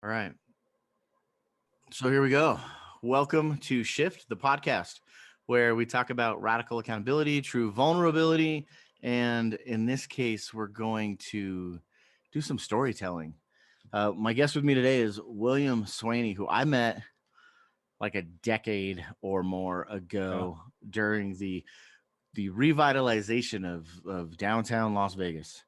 All right. So here we go. Welcome to Shift, the podcast, where we talk about radical accountability, true vulnerability, and in this case, we're going to do some storytelling. My guest with me today is William Swaney, who I met like a decade or more ago during the revitalization of downtown Las Vegas.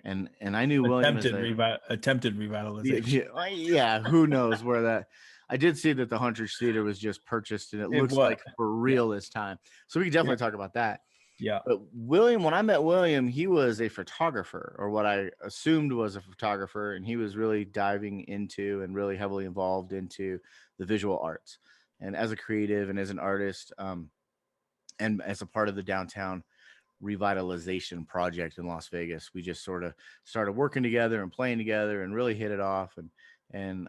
And I knew William as attempted revitalization. yeah, who knows where that. I did see that the Hunters Theater was just purchased, and it looks like for real this time. So we can definitely talk about that. Yeah. But William, when I met William, he was a photographer, or what I assumed was a photographer, and he was really diving into and really heavily involved into the visual arts, and as a creative and as an artist, and as a part of the downtown revitalization project in Las Vegas. We just sort of started working together and playing together and really hit it off, and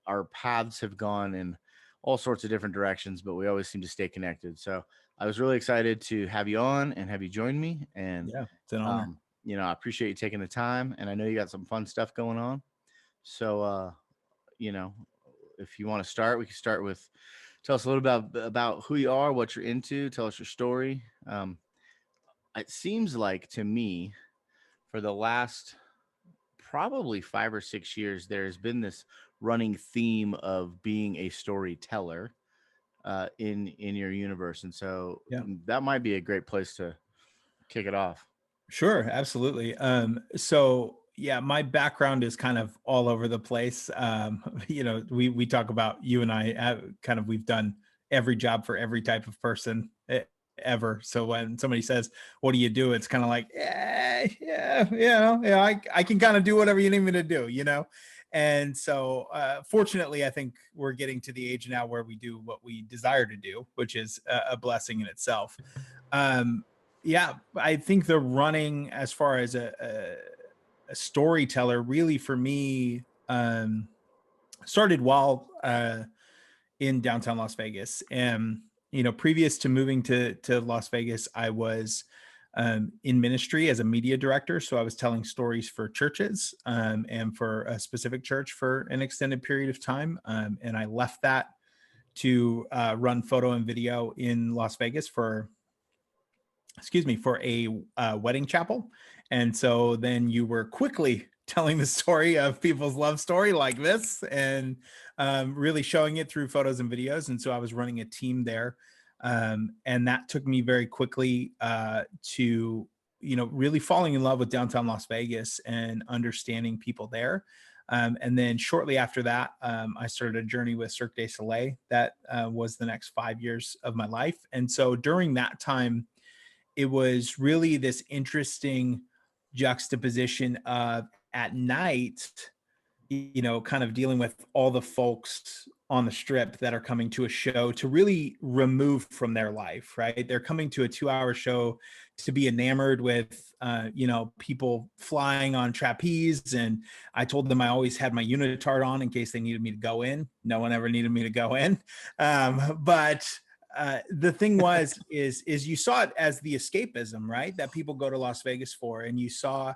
our paths have gone in all sorts of different directions, but we always seem to stay connected. So I was really excited to have you on and have you join me. And yeah, it's an honor. I appreciate you taking the time, and I know you got some fun stuff going on. So if you want to start, we can start with tell us a little about who you are, what you're into, tell us your story. It seems like to me, for the last probably 5 or 6 years, there's been this running theme of being a storyteller in your universe, and so that might be a great place to kick it off. Sure, absolutely. So yeah, my background is kind of all over the place. We talk about, you and I we've done every job for every type of person ever. So when somebody says, "What do you do?" It's kind of like, I can kind of do whatever you need me to do, And so fortunately, I think we're getting to the age now where we do what we desire to do, which is a blessing in itself. I think the running, as far as a storyteller, really for me, started while in downtown Las Vegas. And previous to moving to Las Vegas, I was in ministry as a media director. So I was telling stories for churches and for a specific church for an extended period of time. And I left that to run photo and video in Las Vegas for a wedding chapel. And so then you were quickly telling the story of people's love story like this, and really showing it through photos and videos. And so I was running a team there. And that took me very quickly to, really falling in love with downtown Las Vegas and understanding people there. And then shortly after that, I started a journey with Cirque du Soleil. That was the next 5 years of my life. And so during that time, it was really this interesting juxtaposition of, at night, kind of dealing with all the folks on the strip that are coming to a show to really remove from their life, right? They're coming to a 2-hour show to be enamored with, people flying on trapeze. And I told them I always had my unitard on in case they needed me to go in. No one ever needed me to go in. But the thing was, is you saw it as the escapism, right? That people go to Las Vegas for. And you saw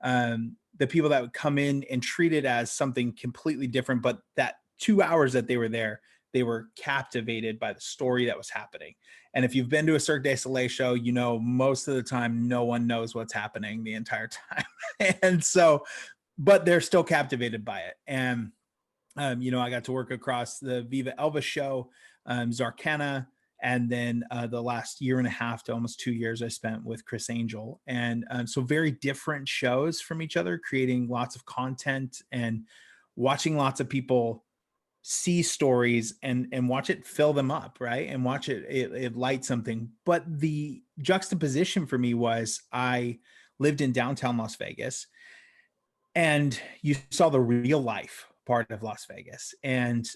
the people that would come in and treat it as something completely different, but that 2 hours that they were there, they were captivated by the story that was happening. And if you've been to a Cirque du Soleil show, most of the time, no one knows what's happening the entire time. And so, but they're still captivated by it. And, I got to work across the Viva Elvis show, Zarkana, and then the last year and a half to almost 2 years I spent with Chris Angel. And so very different shows from each other, creating lots of content and watching lots of people see stories and watch it fill them up, right? And watch it light something. But the juxtaposition for me was, I lived in downtown Las Vegas, and you saw the real life part of Las Vegas. And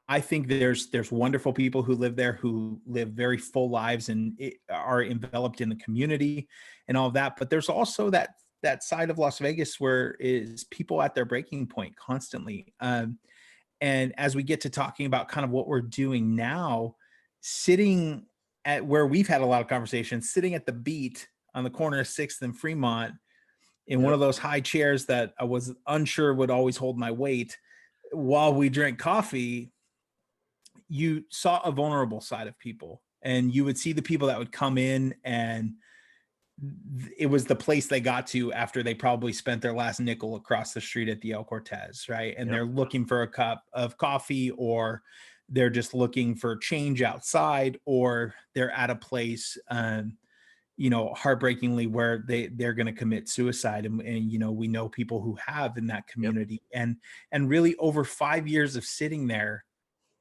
I think there's wonderful people who live there, who live very full lives and are enveloped in the community and all of that. But there's also that side of Las Vegas where is people at their breaking point constantly. And as we get to talking about kind of what we're doing now, sitting at where we've had a lot of conversations, sitting at the beat on the corner of 6th and Fremont in one of those high chairs that I was unsure would always hold my weight, while we drank coffee, you saw a vulnerable side of people, and you would see the people that would come in, and it was the place they got to after they probably spent their last nickel across the street at the El Cortez, right? And Yep. they're looking for a cup of coffee, or they're just looking for change outside, or they're at a place, heartbreakingly, where they're going to commit suicide. And we know people who have in that Yep. community. And really, over 5 years of sitting there,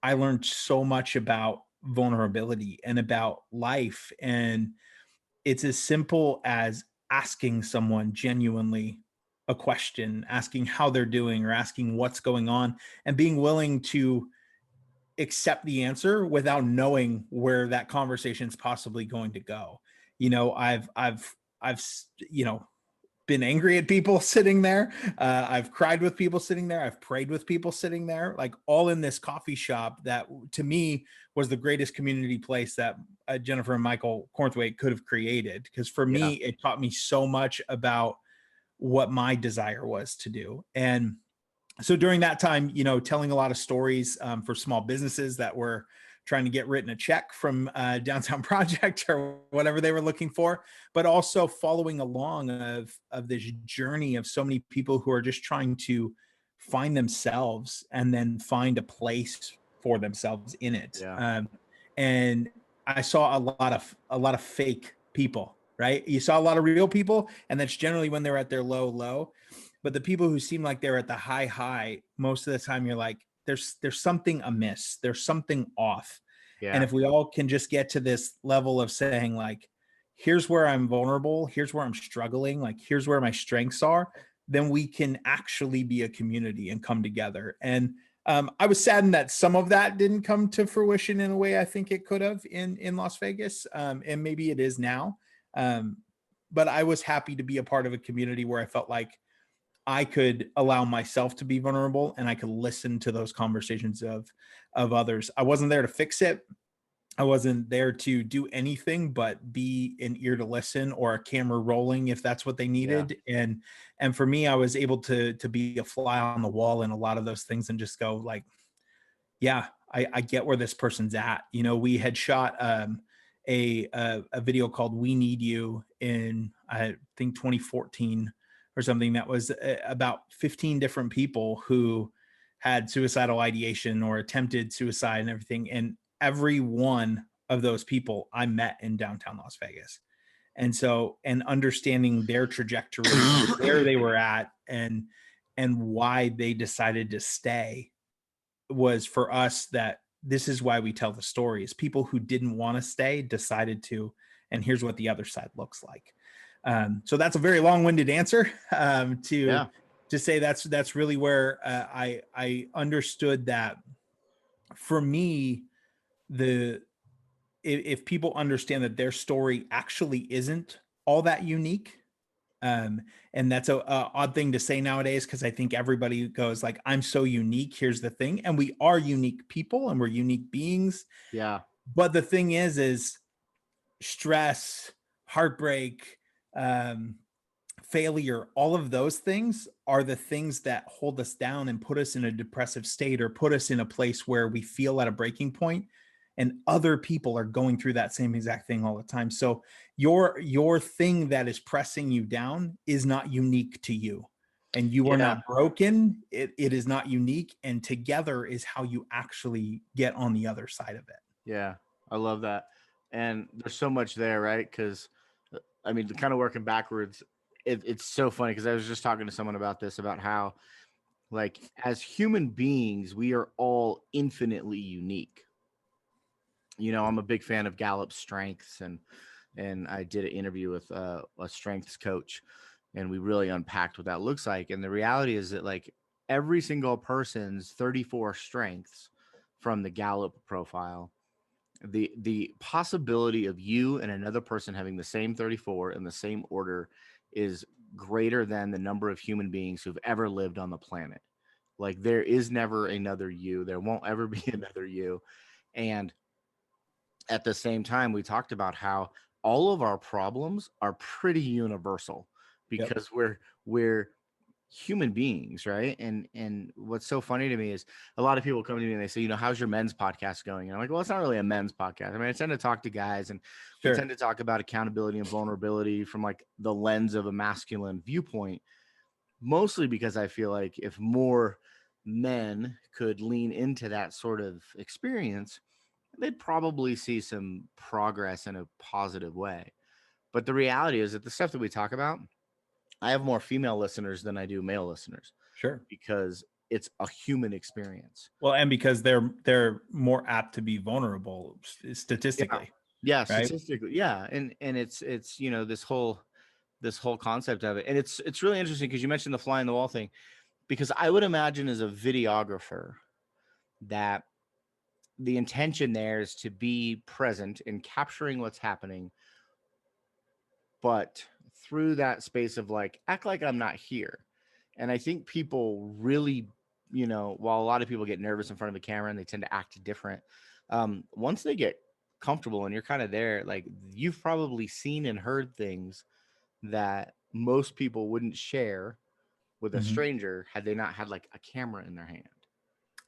I learned so much about vulnerability and about life. And it's as simple as asking someone genuinely a question, asking how they're doing, or asking what's going on, and being willing to accept the answer without knowing where that conversation is possibly going to go. I've been angry at people sitting there. I've cried with people sitting there. I've prayed with people sitting there, like all in this coffee shop that to me was the greatest community place that Jennifer and Michael Cornthwaite could have created. Because for Yeah. me, it taught me so much about what my desire was to do. And so during that time, telling a lot of stories for small businesses that were trying to get written a check from Downtown Project or whatever they were looking for, but also following along of this journey of so many people who are just trying to find themselves and then find a place for themselves in it. Yeah. And I saw a lot of fake people, right? You saw a lot of real people, and that's generally when they're at their low. But the people who seem like they're at the high, most of the time you're like, there's something amiss. There's something off. And Yeah. if we all can just get to this level of saying, like, here's where I'm vulnerable, here's where I'm struggling, like, here's where my strengths are, then we can actually be a community and come together. And I was saddened that some of that didn't come to fruition in a way I think it could have in Las Vegas. And maybe it is now. But I was happy to be a part of a community where I felt like I could allow myself to be vulnerable, and I could listen to those conversations of others. I wasn't there to fix it. I wasn't there to do anything but be an ear to listen, or a camera rolling if that's what they Yeah. needed. And for me, I was able to be a fly on the wall in a lot of those things, and just go like, yeah, I get where this person's at. We had shot a video called "We Need You" in, I think, 2014 or something, that was about 15 different people who had suicidal ideation or attempted suicide and everything. And every one of those people I met in downtown Las Vegas. And understanding their trajectory, where they were at, and why they decided to stay, was for us that this is why we tell the stories. People who didn't want to stay decided to, and here's what the other side looks like. So that's a very long-winded answer Yeah. to say that's really where I understood that. For me, the if people understand that their story actually isn't all that unique, um, and that's a odd thing to say nowadays, because I think everybody goes like, I'm so unique. Here's the thing, and we are unique people, and we're unique beings. Yeah. But the thing is stress, heartbreak, um, failure, all of those things are the things that hold us down and put us in a depressive state, or put us in a place where we feel at a breaking point. And other people are going through that same exact thing all the time. So your thing that is pressing you down is not unique to you, and you are Yeah. not broken. It is not unique, and together is how you actually get on the other side of it. Yeah. I love that. And there's so much there, right? Because I mean, kind of working backwards, it's so funny because I was just talking to someone about this, about how, like, as human beings, we are all infinitely unique. I'm a big fan of Gallup's strengths, and I did an interview with a strengths coach, and we really unpacked what that looks like. And the reality is that, like, every single person's 34 strengths from the Gallup profile, the possibility of you and another person having the same 34 in the same order is greater than the number of human beings who've ever lived on the planet. Like, there is never another you. There won't ever be another you. And at the same time, we talked about how all of our problems are pretty universal, Yep. because we're human beings, right? And what's so funny to me is a lot of people come to me and they say, how's your men's podcast going? And I'm like, well, it's not really a men's podcast. I mean, I tend to talk to guys, and we Sure. tend to talk about accountability and vulnerability from like the lens of a masculine viewpoint, mostly because I feel like if more men could lean into that sort of experience, they'd probably see some progress in a positive way. But the reality is that the stuff that we talk about, I have more female listeners than I do male listeners, Sure. because it's a human experience. Well, and because they're more apt to be vulnerable Yeah. statistically, Yeah, right? statistically. Yeah. And it's this whole concept of it. And it's really interesting because you mentioned the fly in the wall thing, because I would imagine as a videographer that the intention there is to be present in capturing what's happening, but through that space of like, act like I'm not here. And I think people really, while a lot of people get nervous in front of a camera and they tend to act different, once they get comfortable and you're kind of there, like, you've probably seen and heard things that most people wouldn't share with a Mhm. stranger had they not had like a camera in their hand.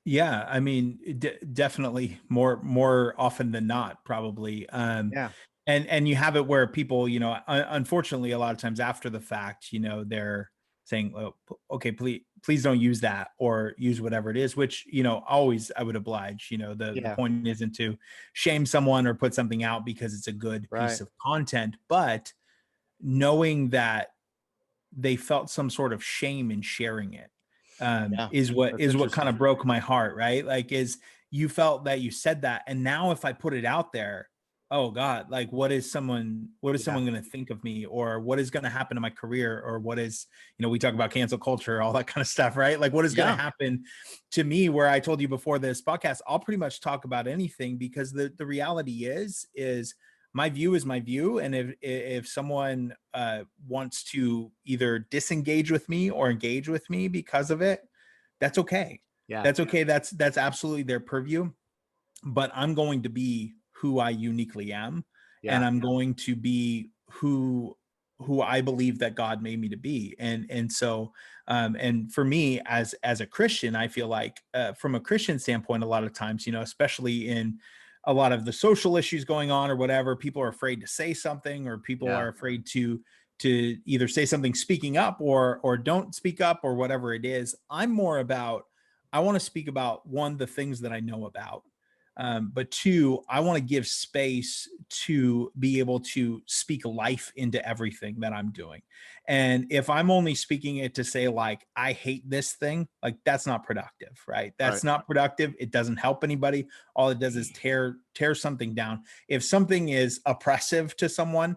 Yeah, I mean, definitely more often than not, probably. Yeah. And you have it where people, unfortunately, a lot of times after the fact, they're saying, "Oh, okay, please don't use that or use whatever it is," which, always I would oblige. The Yeah. point isn't to shame someone or put something out because it's a good piece Right. of content, but knowing that they felt some sort of shame in sharing it, Yeah. is what That's is what kind interesting. of broke my heart, right? Like, is you felt that you said that, and now if I put it out there, oh God, like what is someone Yeah. going to think of me, or what is going to happen to my career, or what is, we talk about cancel culture, all that kind of stuff, right? Like, what is going to Yeah. happen to me? Where I told you before this podcast, I'll pretty much talk about anything, because the reality is my view is my view, and if someone wants to either disengage with me or engage with me because of it, that's okay. Yeah. That's okay. That's absolutely their purview. But I'm going to be who I uniquely am, and Yeah. I'm going to be who I believe that God made me to be. And so and for me as a Christian, I feel like from a Christian standpoint, a lot of times, especially in a lot of the social issues going on or whatever, people are afraid to say something, or people Yeah. are afraid to either say something speaking up or don't speak up, or whatever it is. I'm more about, I want to speak about, one, the things that I know about, but two, I want to give space to be able to speak life into everything that I'm doing. And if I'm only speaking it to say, like, I hate this thing, like, that's not productive, right? Right. That's not productive. It doesn't help anybody. All it does is tear something down. If something is oppressive to someone,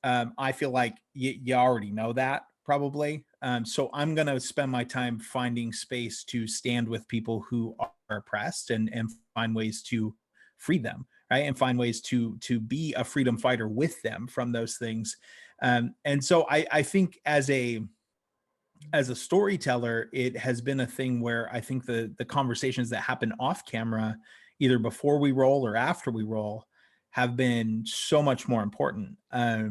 I feel like you already know that, probably. So I'm going to spend my time finding space to stand with people who are oppressed, and find ways to free them, right? And find ways to be a freedom fighter with them from those things. And so I think as a storyteller, it has been a thing where I think the conversations that happen off camera, either before we roll or after we roll, have been so much more important. A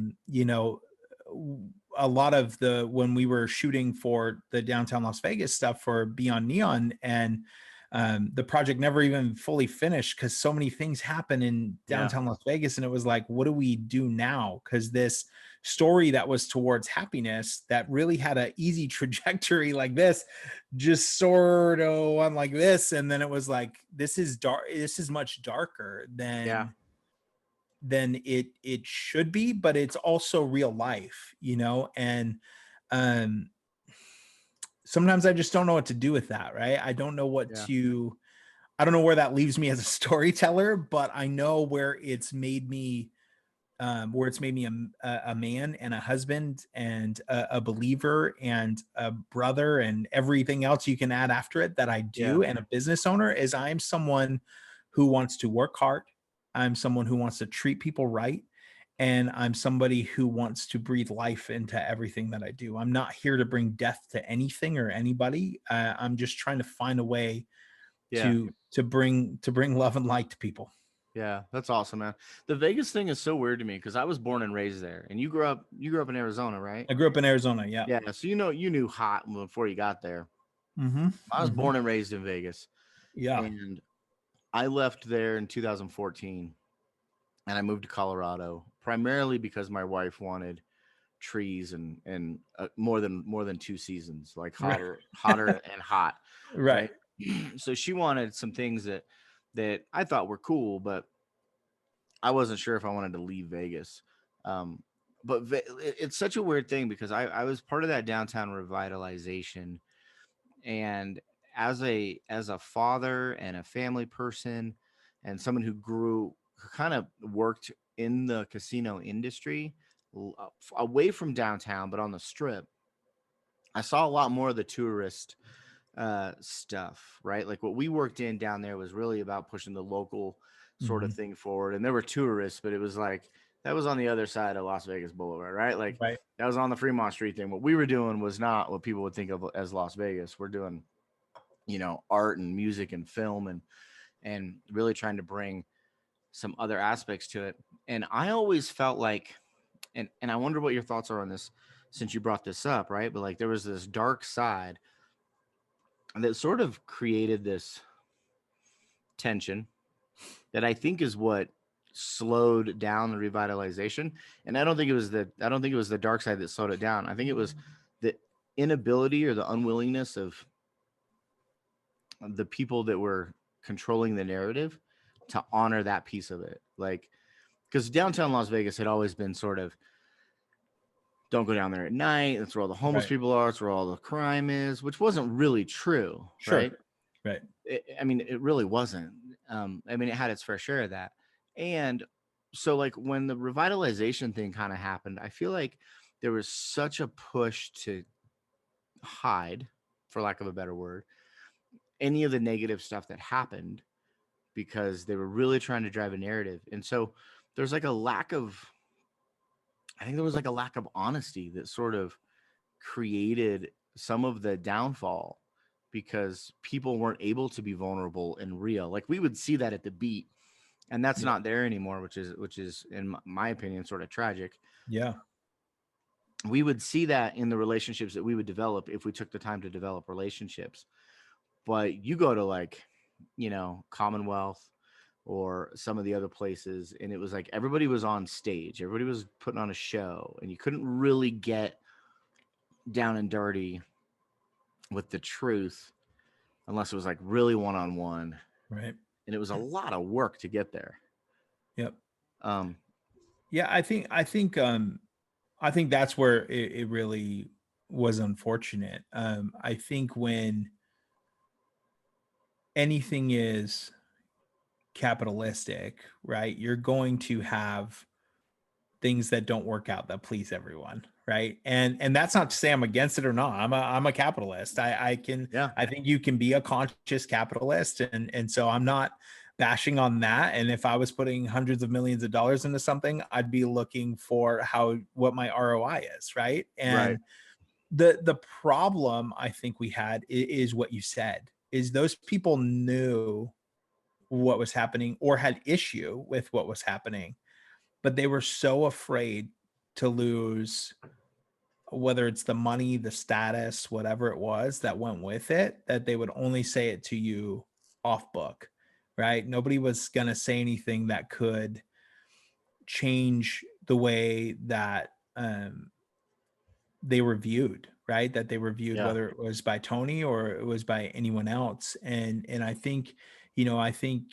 lot of when we were shooting for the downtown Las Vegas stuff for Beyond Neon, and the project never even fully finished because so many things happen in Yeah. downtown Las Vegas, and it was like, what do we do now? Because this story that was towards happiness, that really had an easy trajectory like this, just sort of went like this, and then it was like, this is dark, this is much darker Yeah. than it should be, but it's also real life, and um sometimes I just don't know what to do with that, right? Yeah. I don't know where that leaves me as a storyteller, but I know where it's made me a man and a husband and a believer and a brother and everything else you can add after it that I Yeah. do, and a business owner, is I'm someone who wants to work hard. I'm someone who wants to treat people right. And I'm somebody who wants to breathe life into everything that I do. I'm not here to bring death to anything or anybody. I'm just trying to find a way Yeah. to bring love and light to people. Yeah, that's awesome, man. The Vegas thing is so weird to me because I was born and raised there, and you grew up in Arizona, right? I grew up in Arizona. Yeah. Yeah, so you knew hot before you got there. Mm-hmm. I was Mm-hmm. born and raised in Vegas, Yeah. and I left there in 2014, and I moved to Colorado primarily because my wife wanted trees and more than two seasons, like Right. hotter and hot, Right. right? So she wanted some things that I thought were cool, but I wasn't sure if I wanted to leave Vegas. Um, but it's such a weird thing because I was part of that downtown revitalization, and as a father and a family person, and someone who kind of worked in the casino industry, away from downtown but on the strip, I saw a lot more of the tourist stuff, right? Like what we worked in down there was really about pushing the local sort of Mm-hmm. thing forward. And there were tourists, but it was like that was on the other side of Las Vegas Boulevard, right? Like Right. that was on the Fremont Street thing. What we were doing was not what people would think of as Las Vegas. We're doing, art and music and film and really trying to bring some other aspects to it. And I always felt like, and I wonder what your thoughts are on this since you brought this up, right? But like there was this dark side that sort of created this tension that I think is what slowed down the revitalization. And I don't think it was the dark side that slowed it down. I think it was the inability or the unwillingness of the people that were controlling the narrative to honor that piece of it. Like, because downtown Las Vegas had always been sort of, don't go down there at night. That's where all the homeless Right. people are. It's where all the crime is, which wasn't really true, Sure. right? Right. I mean, it really wasn't. I mean, it had its fair share of that. And so, like, when the revitalization thing kind of happened, I feel like there was such a push to hide, for lack of a better word, any of the negative stuff that happened because they were really trying to drive a narrative. And so there's like a lack of, I think there was like a lack of honesty that sort of created some of the downfall because people weren't able to be vulnerable and real. Like we would see that at the beat, and that's Yeah. not there anymore, which is in my opinion sort of tragic. Yeah. We would see that in the relationships that we would develop if we took the time to develop relationships. But you go to like, Commonwealth or some of the other places, and it was like everybody was on stage, everybody was putting on a show, and you couldn't really get down and dirty with the truth unless it was like really one on one, Right. and it was a lot of work to get there. Yep. Um, Yeah. I think that's where it really was unfortunate. I think when anything is capitalistic, right, you're going to have things that don't work out that please everyone, right? And that's not to say I'm against it or not. I'm a capitalist. yeah, I think you can be a conscious capitalist, and so I'm not bashing on that. And if I was putting hundreds of millions of dollars into something, I'd be looking for what my ROI is, right? right, And the problem I think we had is what you said, is those people knew what was happening or had issue with what was happening, but they were so afraid to lose, whether it's the money, the status, whatever it was that went with it, that they would only say it to you off book, right? Nobody was going to say anything that could change the way that they were viewed, right? That they were viewed, yeah, whether it was by Tony or it was by anyone else. And I think, I think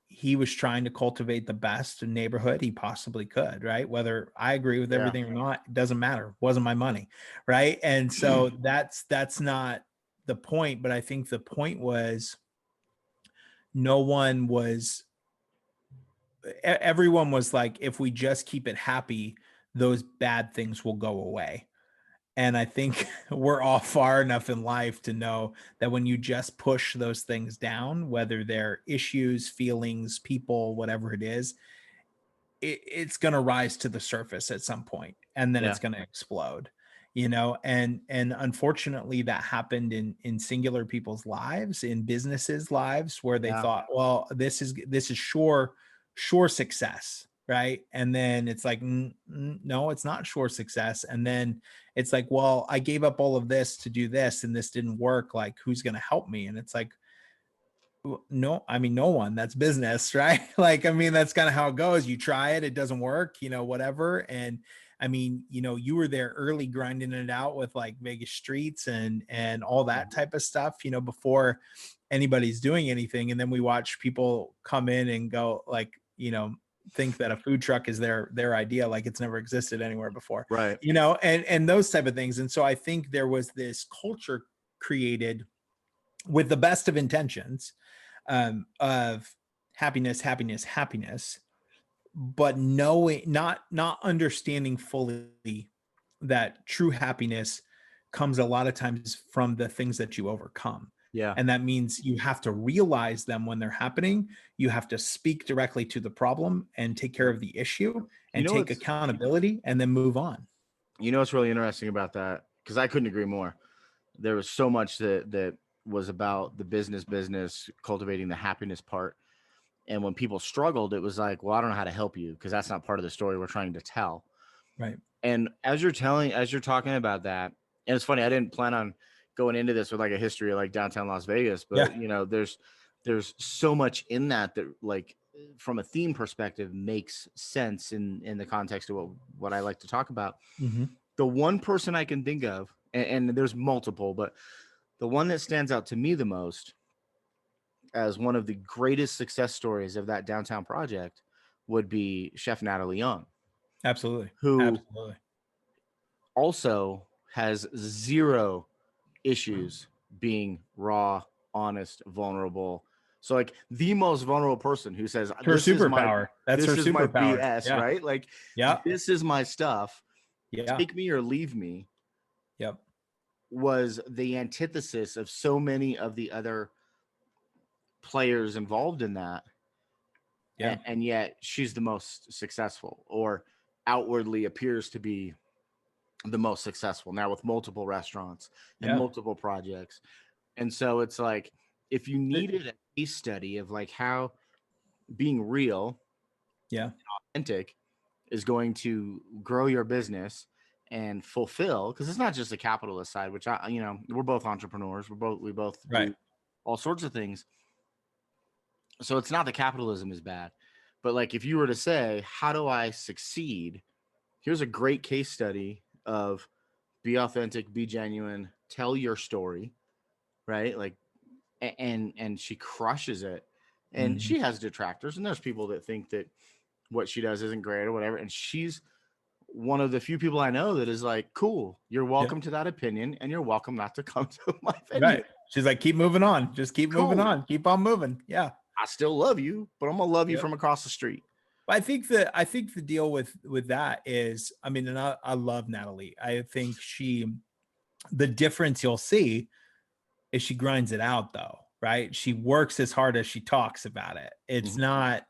he was trying to cultivate the best neighborhood he possibly could, right? Whether I agree with yeah, everything or not, it doesn't matter. It wasn't my money, right? And so that's not the point. But I think the point was no one was everyone was like, if we just keep it happy, those bad things will go away. And I think we're all far enough in life to know that when you just push those things down, whether they're issues, feelings, people, whatever it is, it's going to rise to the surface at some point, and then yeah, it's going to explode. And unfortunately that happened in singular people's lives, in businesses lives, where they yeah, thought, well, this is sure sure success, right? And then it's like, no, it's not sure success. And then it's like, well, I gave up all of this to do this and this didn't work. Like, who's going to help me? And it's like, no, I mean, no one. That's business, right? Like, I mean, that's kind of how it goes. You try it, it doesn't work, whatever. And I mean, you were there early grinding it out with like Vegas streets and all that type of stuff, before anybody's doing anything. And then we watch people come in and go like, think that a food truck is their idea, like it's never existed anywhere before, Right. and those type of things. And so I think there was this culture created with the best of intentions, of happiness, happiness, happiness, but knowing, not understanding fully that true happiness comes a lot of times from the things that you overcome. Yeah. And that means you have to realize them when they're happening. You have to speak directly to the problem and take care of the issue and take accountability and then move on. What's really interesting about that? Because I couldn't agree more. There was so much that was about the business, cultivating the happiness part. And when people struggled, it was like, well, I don't know how to help you because that's not part of the story we're trying to tell. Right. And as you're talking about that, and it's funny, I didn't plan on going into this with like a history of like downtown Las Vegas, but there's so much in that like from a theme perspective makes sense in the context of what I like to talk about. Mm-hmm. The one person I can think of, and there's multiple, but the one that stands out to me the most as one of the greatest success stories of that downtown project would be Chef Natalie Young. Absolutely. Who also has zero issues being raw, honest, vulnerable. So like the most vulnerable person who says, her superpower. That's her superpower. BS, yeah. Right? Like, this is my stuff. Yeah. Take me or leave me. Yep. Was the antithesis of so many of the other players involved in that. Yeah. And yet she's the most successful, or outwardly appears to be the most successful now, with multiple restaurants and multiple projects. And so it's like, if you needed a case study of like how being real, authentic is going to grow your business and fulfill, because it's not just the capitalist side, which we're both entrepreneurs. We both do all sorts of things. So it's not that capitalism is bad, but like, if you were to say, how do I succeed? Here's a great case study of be authentic, be genuine, tell your story, right? Like, and she crushes it. And she has detractors, and there's people that think that what she does isn't great or whatever. And she's one of the few people I know that is like, cool, you're welcome to that opinion, and you're welcome not to come to my venue. Right. She's like, keep moving on. Just keep moving on. Keep on moving. Yeah. I still love you, but I'm gonna love you from across the street. I think the deal with that is, I mean, and I love Natalie. I think the difference you'll see is she grinds it out though, right? She works as hard as she talks about it. It's not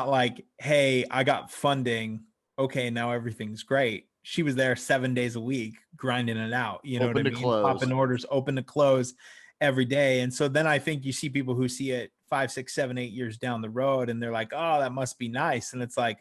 like, hey, I got funding. Okay, now everything's great. She was there 7 days a week, grinding it out. You know what I mean? Popping orders, open to close every day. And so then I think you see people who see it 5, 6, 7, 8 years down the road, and they're like, oh, that must be nice. And it's like,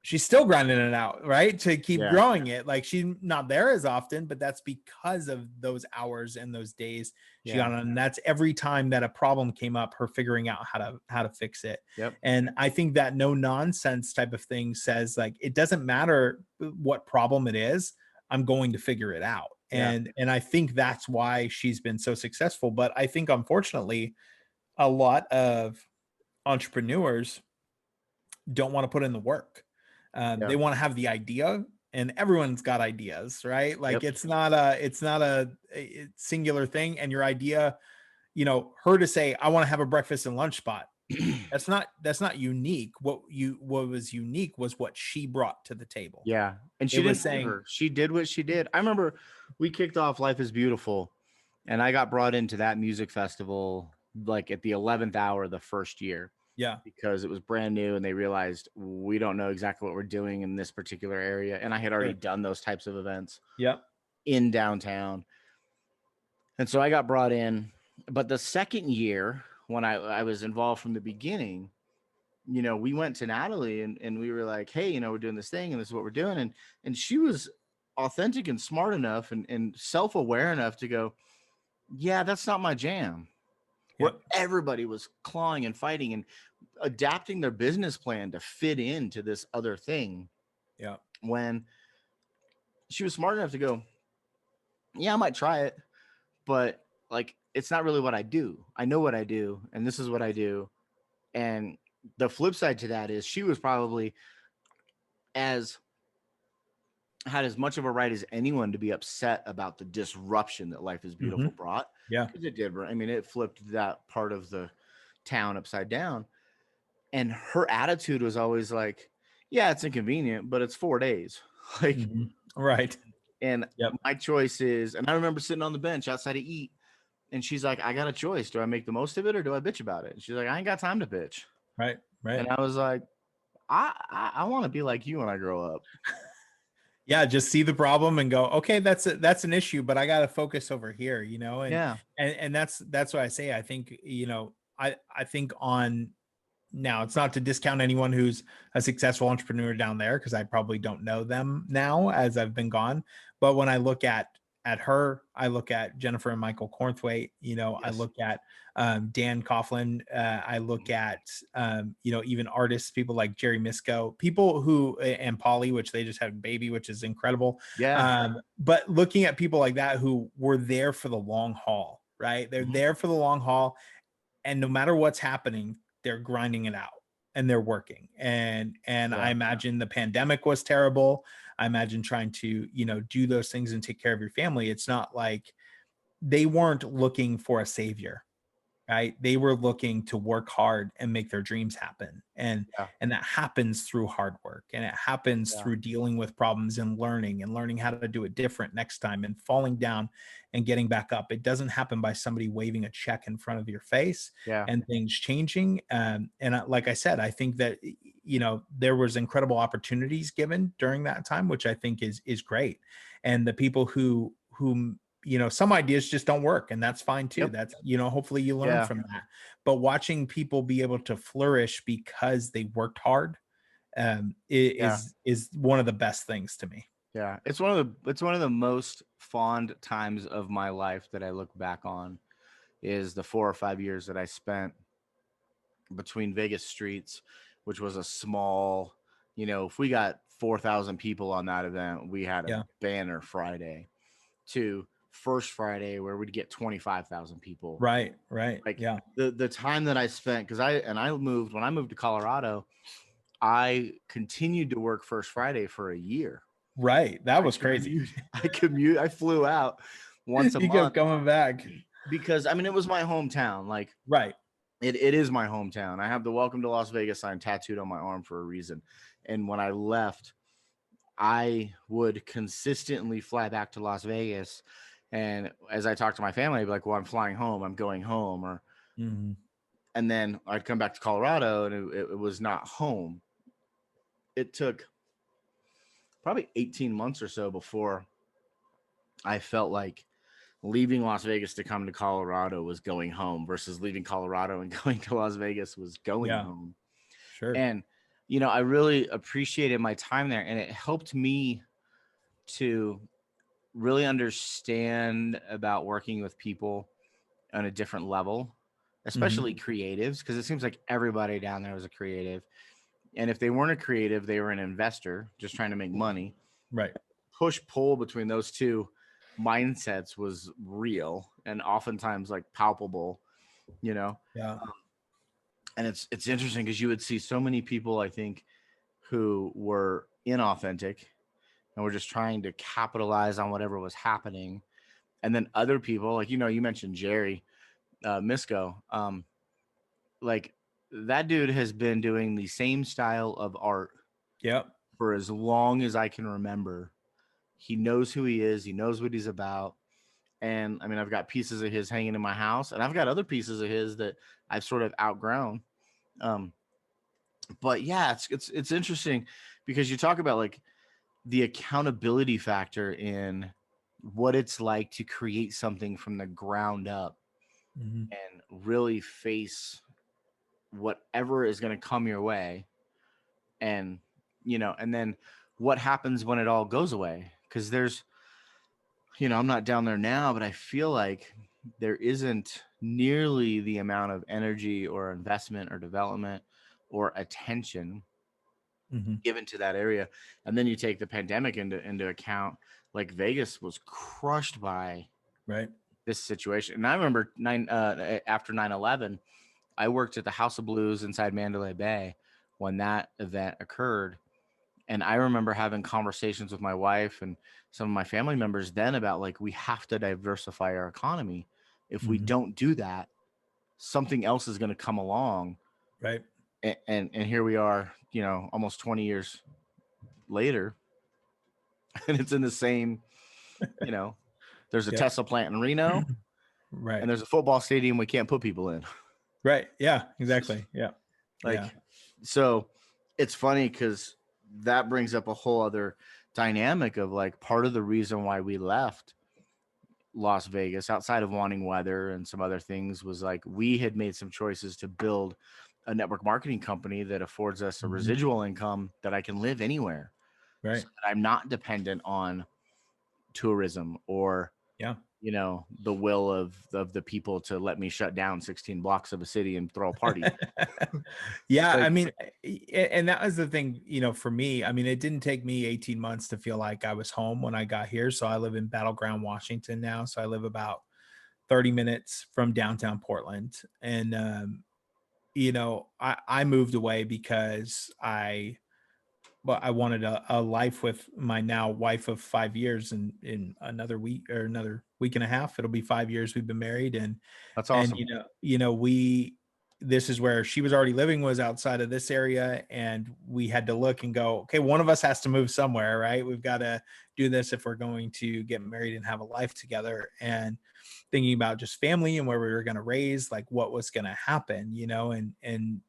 she's still grinding it out, right? To keep growing it. Like, she's not there as often, but that's because of those hours and those days she got on. And that's every time that a problem came up, her figuring out how to fix it. And I think that no nonsense type of thing says, like, it doesn't matter what problem it is, I'm going to figure it out. And I think that's why she's been so successful. But I think, unfortunately, a lot of entrepreneurs don't want to put in the work. They want to have the idea, and everyone's got ideas, right? Like, it's not a singular thing. And your idea, her to say, I want to have a breakfast and lunch spot. That's not unique. What was unique was what she brought to the table. Yeah. And she did what she did. I remember we kicked off Life is Beautiful, and I got brought into that music festival like at the 11th hour the first year. Yeah. Because it was brand new, and they realized we don't know exactly what we're doing in this particular area. And I had already done those types of events in downtown. And so I got brought in. But the second year, when I was involved from the beginning, we went to Natalie and we were like, hey, we're doing this thing and this is what we're doing. And she was authentic and smart enough and self-aware enough to go, yeah, that's not my jam. Where Yep. everybody was clawing and fighting and adapting their business plan to fit into this other thing. Yeah. When she was smart enough to go, yeah, I might try it, but like, it's not really what I do. I know what I do, and this is what I do. And the flip side to that is she was probably as had as much of a right as anyone to be upset about the disruption that Life is Beautiful brought, Yeah. because it did. I mean, it flipped that part of the town upside down. And her attitude was always like, yeah, it's inconvenient, but it's 4 days. Like, Right. and Yep. my choice is, and I remember sitting on the bench outside to eat, and she's like, I got a choice. Do I make the most of it or do I bitch about it? And she's like, I ain't got time to bitch. Right. Right. And I was like, I want to be like you when I grow up. Yeah, just see the problem and go, okay, that's an issue, but I got to focus over here, and Yeah. and that's what I say. I think, I think on now, it's not to discount anyone who's a successful entrepreneur down there, because I probably don't know them now as I've been gone. But when I look at her, I look at Jennifer and Michael Cornthwaite, I Yes. look at Dan Coughlin, I look at even artists, people like Jerry Misko, people who, and Polly, which they just had a baby, which is incredible. Yeah. But looking at people like that who were there for the long haul, right? They're there for the long haul, and no matter what's happening, they're grinding it out and they're working. And I imagine the pandemic was terrible. I imagine trying to, do those things and take care of your family. It's not like they weren't looking for a savior, right? They were looking to work hard and make their dreams happen. And that happens through hard work, and it happens through dealing with problems and learning how to do it different next time, and falling down and getting back up. It doesn't happen by somebody waving a check in front of your face and things changing. Like I said, I think that, there was incredible opportunities given during that time, which I think is great. And the people who some ideas just don't work, and that's fine too. That's, hopefully you learn from that. But watching people be able to flourish because they worked hard is one of the best things to me. Yeah. It's one of the most fond times of my life that I look back on, is the 4 or 5 years that I spent between Vegas streets, which was a small, if we got 4,000 people on that event, we had a banner Friday, to First Friday where we'd get 25,000 people. Right. Like, the time that I spent, because when I moved to Colorado, I continued to work First Friday for a year. Right. That was crazy. I flew out once a you month kept coming back, because it was my hometown. Like, right. It is my hometown. I have the Welcome to Las Vegas sign tattooed on my arm for a reason. And when I left, I would consistently fly back to Las Vegas. And as I talked to my family, I'd be like, well, I'm flying home. I'm going home. And then I'd come back to Colorado, and it was not home. It took probably 18 months or so before I felt like leaving Las Vegas to come to Colorado was going home, versus leaving Colorado and going to Las Vegas was going home. Sure. And, I really appreciated my time there, and it helped me to really understand about working with people on a different level, especially creatives, because it seems like everybody down there was a creative. And if they weren't a creative, they were an investor just trying to make money. Right. Push pull between those two mindsets was real and oftentimes like palpable, Yeah. And it's interesting because you would see so many people, I think, who were inauthentic and were just trying to capitalize on whatever was happening. And then other people, like, you mentioned Jerry Misko, like, that dude has been doing the same style of art for as long as I can remember. He knows who he is. He knows what he's about. And I've got pieces of his hanging in my house, and I've got other pieces of his that I've sort of outgrown. But yeah, it's interesting because you talk about like the accountability factor in what it's like to create something from the ground up and really face whatever is going to come your way. And, and then what happens when it all goes away? Because there's, I'm not down there now, but I feel like there isn't nearly the amount of energy or investment or development or attention given to that area. And then you take the pandemic into account, like Vegas was crushed by this situation. And I remember after 9/11, I worked at the House of Blues inside Mandalay Bay when that event occurred. And I remember having conversations with my wife and some of my family members then about, like, we have to diversify our economy. If we don't do that, something else is going to come along. Right. And here we are, almost 20 years later, and it's in the same, there's a Tesla plant in Reno, right, and there's a football stadium we can't put people in. Right. Yeah, exactly. Yeah. So it's funny because that brings up a whole other dynamic of, like, part of the reason why we left Las Vegas, outside of wanting weather and some other things, was like we had made some choices to build a network marketing company that affords us a residual income that I can live anywhere. Right. So that I'm not dependent on tourism or the will of the people to let me shut down 16 blocks of a city and throw a party. Yeah, I mean, and that was the thing, for me. I mean, it didn't take me 18 months to feel like I was home when I got here. So I live in Battleground, Washington now. So I live about 30 minutes from downtown Portland. And, I moved away because I wanted a life with my now wife of 5 years, and in another week or another week and a half, it'll be 5 years we've been married. And that's awesome. And this is where she was already living, was outside of this area. And we had to look and go, okay, one of us has to move somewhere, right? We've got to do this if we're going to get married and have a life together. And thinking about just family and where we were going to raise, like what was going to happen, and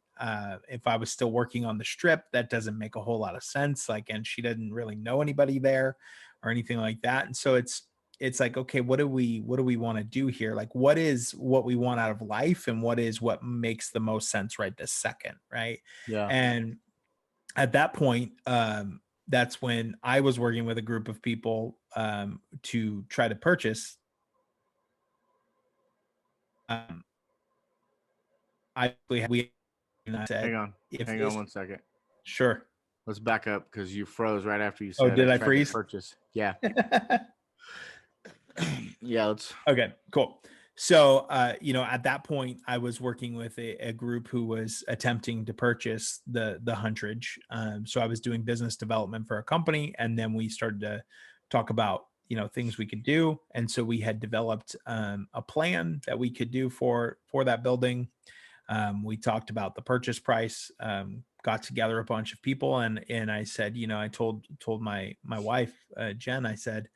if I was still working on the Strip, that doesn't make a whole lot of sense. Like, and she didn't really know anybody there or anything like that. And so it's like, okay, what do we want to do here? Like, what is what we want out of life, and what is what makes the most sense right this second, right? Yeah. And at that point, that's when I was working with a group of people to try to purchase. I said, hang on 1 second. Sure. Let's back up because you froze right after you said. Oh, did I freeze? Purchase. Yeah. Yeah. Okay. Cool. So, at that point, I was working with a group who was attempting to purchase the Huntridge. So I was doing business development for a company, and then we started to talk about things we could do. And so we had developed a plan that we could do for that building. We talked about the purchase price, got together a bunch of people, and I said, I told my wife, Jen, I said,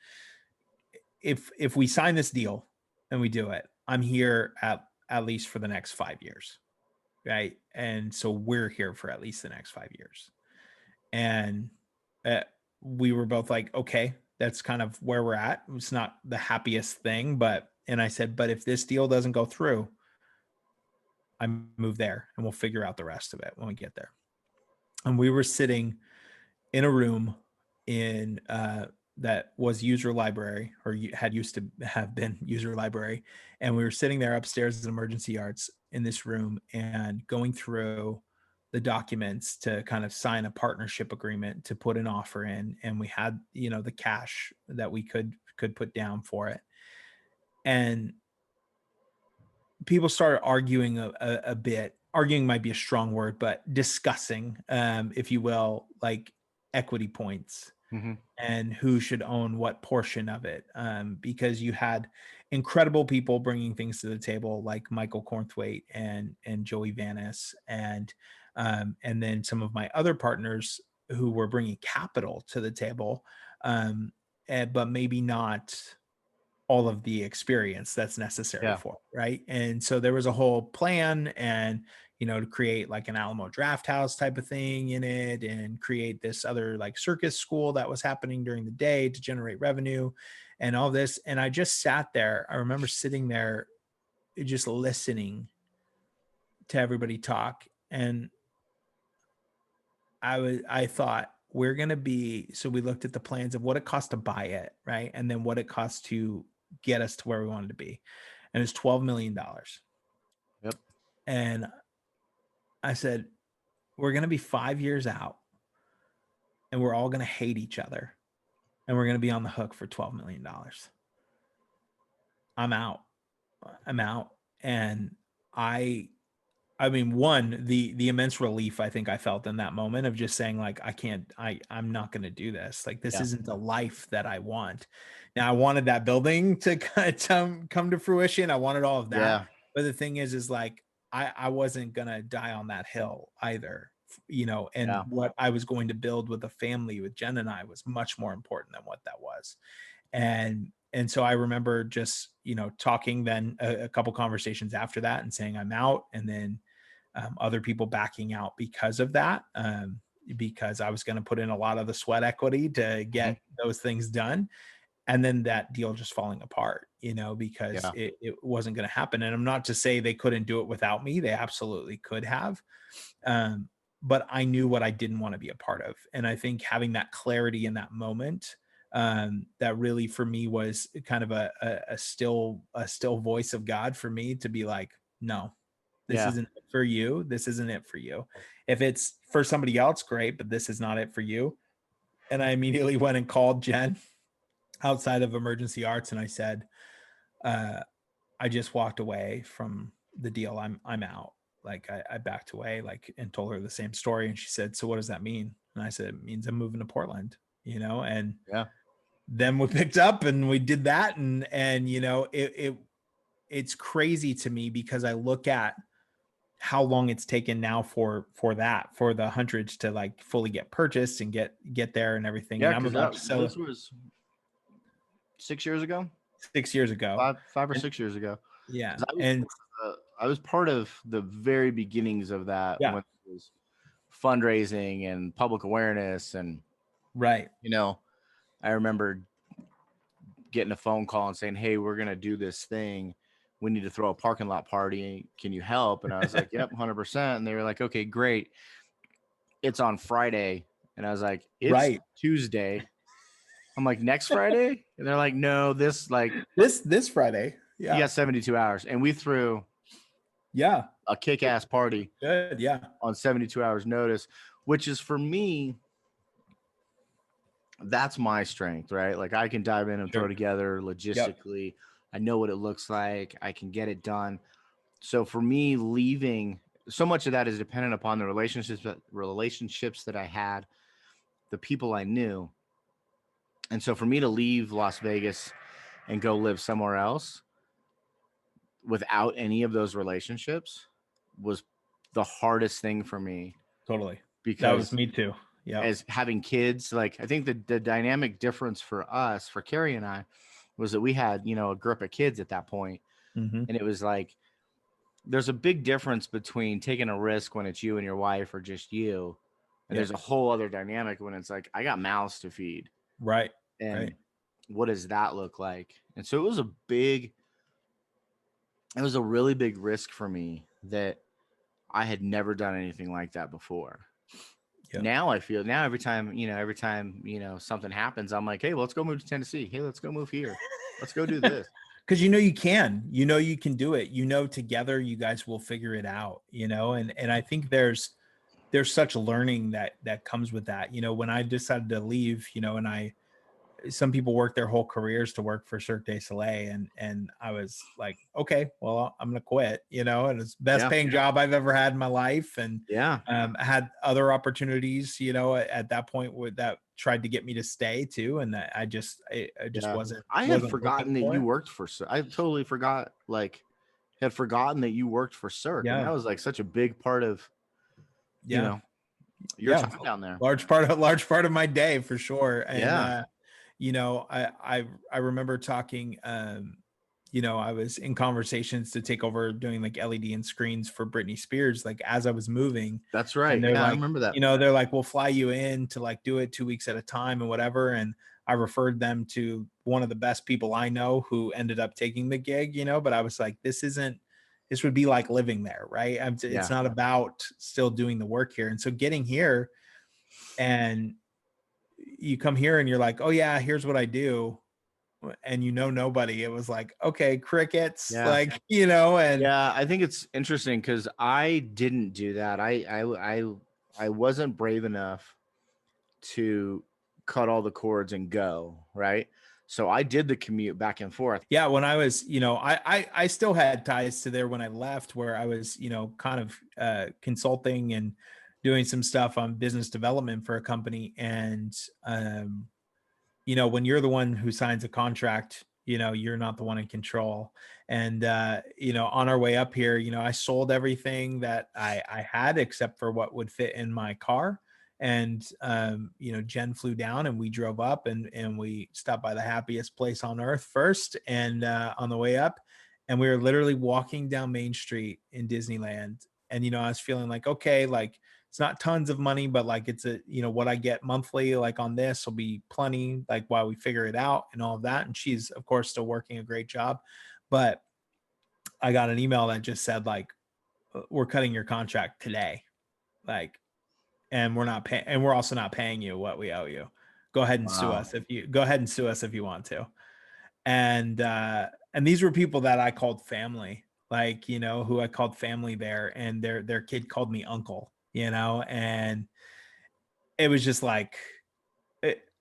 if we sign this deal and we do it, I'm here at least for the next 5 years. Right. And so we're here for at least the next 5 years. And we were both like, okay, that's kind of where we're at. It's not the happiest thing, and I said, but if this deal doesn't go through, I move there and we'll figure out the rest of it when we get there. And we were sitting in a room in that was user library, or had used to have been user library. And we were sitting there upstairs in emergency arts in this room and going through the documents to kind of sign a partnership agreement to put an offer in. And we had, the cash that we could put down for it. And people started arguing a bit. Arguing might be a strong word, but discussing, if you will, like equity points and who should own what portion of it. Because you had incredible people bringing things to the table, like Michael Cornthwaite and Joey Vanis, and then some of my other partners who were bringing capital to the table, but maybe not all of the experience that's necessary for it, right? And so there was a whole plan, and to create like an Alamo Draft House type of thing in it, and create this other like circus school that was happening during the day to generate revenue and all this. And I just sat there. I remember sitting there just listening to everybody talk. And I thought we're going to be, so we looked at the plans of what it cost to buy it, right? And then what it cost to get us to where we wanted to be. And it's $12 million. Yep. And I said, we're going to be 5 years out and we're all going to hate each other and we're going to be on the hook for $12 million. I'm out. And I mean, one, the immense relief I think I felt in that moment of just saying like, I'm not going to do this. Like, this isn't the life that I want. Now I wanted that building to come to fruition. I wanted all of that. Yeah. But the thing is like, I wasn't going to die on that hill either, you know, and what I was going to build with a family with Jen and I was much more important than what that was. And so I remember just, you know, talking then a couple conversations after that and saying I'm out, and then other people backing out because of that, because I was going to put in a lot of the sweat equity to get those things done. And then that deal just falling apart, you know, because it wasn't going to happen. And I'm not to say they couldn't do it without me. They absolutely could have. But I knew what I didn't want to be a part of. And I think having that clarity in that moment, that really for me was kind of a still voice of God for me to be like, no, this isn't it for you. This isn't it for you. If it's for somebody else, great, but this is not it for you. And I immediately went and called Jen outside of Emergency Arts. And I said, I just walked away from the deal. I'm out. Like I backed away, like, and told her the same story. And she said, so what does that mean? And I said, it means I'm moving to Portland, you know? And then we picked up and we did that. And, you know, it's crazy to me because I look at how long it's taken now for the hundreds to like fully get purchased and get there and everything. Yeah. And I'm about to sell. This was 6 years ago. 6 years ago. Five or 6 years ago. Yeah. I was part of the very beginnings of that when it was fundraising and public awareness. And, you know, I remember getting a phone call and saying, hey, we're going to do this thing. We need to throw a parking lot party. Can you help? And I was like, yep, 100%. And they were like, okay, great. It's on Friday. And I was like, it's Tuesday. I'm like, next Friday? And they're like, no, this Friday. Yeah. You got 72 hours. And we threw a kick-ass party. Good. Yeah. On 72 hours notice, which is for me, that's my strength, right? Like I can dive in and throw together logistically. I know what it looks like. I can get it done. So for me, leaving, so much of that is dependent upon the relationships that I had, the people I knew. And so for me to leave Las Vegas and go live somewhere else without any of those relationships was the hardest thing for me. Totally. Because that was me too. Yeah. As having kids, like I think the dynamic difference for us, for Carrie and I, was that we had, you know, a group of kids at that point. And it was like, there's a big difference between taking a risk when it's you and your wife or just you. And there's a whole other dynamic when it's like, I got mouths to feed. Right. And what does that look like? And so it was a really big risk for me that I had never done anything like that before. Now I feel every time, you know, something happens, I'm like, hey, let's go move to Tennessee. Hey, let's go move here. Let's go do this. Because you can do it. You know, together you guys will figure it out, you know, and I think there's such learning that comes with that. You know, when I decided to leave, you know, and some people work their whole careers to work for Cirque du Soleil. And I was like, okay, well, I'm going to quit, you know, and it's the best paying job I've ever had in my life. And I had other opportunities, you know, at that point that tried to get me to stay too. And I just wasn't. I had forgotten that you worked for Cirque. I totally forgot, had forgotten that you worked for Cirque. And that was like such a big part of, you know, your time down there. Large part of my day for sure. And, you know, I remember talking, you know, I was in conversations to take over doing like LED and screens for Britney Spears, like as I was moving. That's right. Yeah, I remember that. You know, they're like, we'll fly you in to like do it 2 weeks at a time and whatever. And I referred them to one of the best people I know who ended up taking the gig, you know, but I was like, this isn't this would be like living there, right? It's Yeah. not about still doing the work here. And so getting here, and you come here and you're like, oh yeah, here's what I do, and nobody. It was like, okay, crickets, Yeah. like, and Yeah, I think it's interesting because I didn't do that. I wasn't brave enough to cut all the cords and go, right? So I did the commute back and forth. yeah, when I was, I still had ties to there when I left, where I was, kind of consulting and doing some stuff on business development for a company. And when you're the one who signs a contract, you're not the one in control. And on our way up here, I sold everything that I had except for what would fit in my car. And Jen flew down and we drove up, and we stopped by the happiest place on earth first, and on the way up, and we were literally walking down Main Street in Disneyland. And I was feeling like, okay, like, it's not tons of money, but like, it's what I get monthly, like on this will be plenty, like while we figure it out and all of that. And she's of course still working a great job. But I got an email that just said, like, we're cutting your contract today. Like, and we're not paying, and we're also not paying you what we owe you. Go ahead and sue Wow. us if you want to. And these were people that I called family, like, who I called family there, and their kid called me uncle, and it was just like,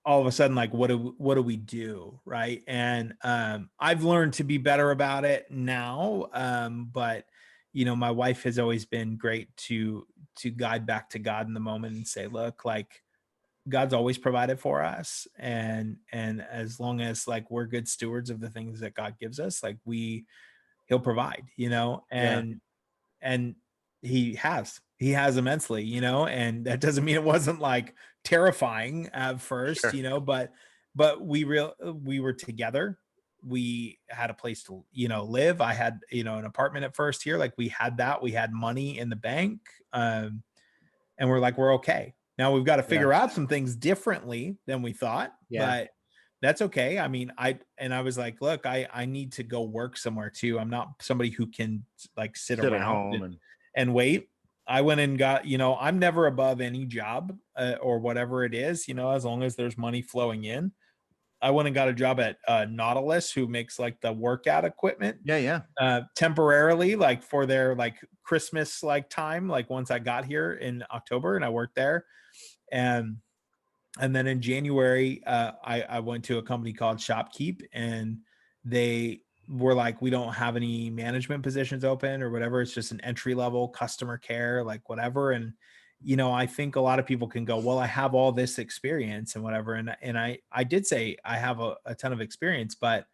all of a sudden, like, what do we do, right? And I've learned to be better about it now, but my wife has always been great to guide back to God in the moment and say, look, like, God's always provided for us, and as long as, like, we're good stewards of the things that God gives us, like, he'll provide, Yeah. and he has immensely, and that doesn't mean it wasn't, like, terrifying at first, Sure. but we were together. We had a place to, live. I had, an apartment at first here. Like, we had money in the bank. And we're like, we're okay. Now we've got to Yeah. figure out some things differently than we thought, Yeah. but that's okay. I mean, I was like, look, I need to go work somewhere too. I'm not somebody who can, like, sit Sit at around home and and wait. I went and got, I'm never above any job, or whatever it is, as long as there's money flowing in. I went and got a job at Nautilus, who makes, like, the workout equipment, yeah, yeah. temporarily, like, for their, like, Christmas, like, time, like, once I got here in October, and I worked there. And then in January, I went to a company called Shopkeep, and they were like, we don't have any management positions open or whatever. It's just an entry level customer care, like, whatever. And I think a lot of people can go, well, I have all this experience and whatever. And I did say I have a ton of experience, but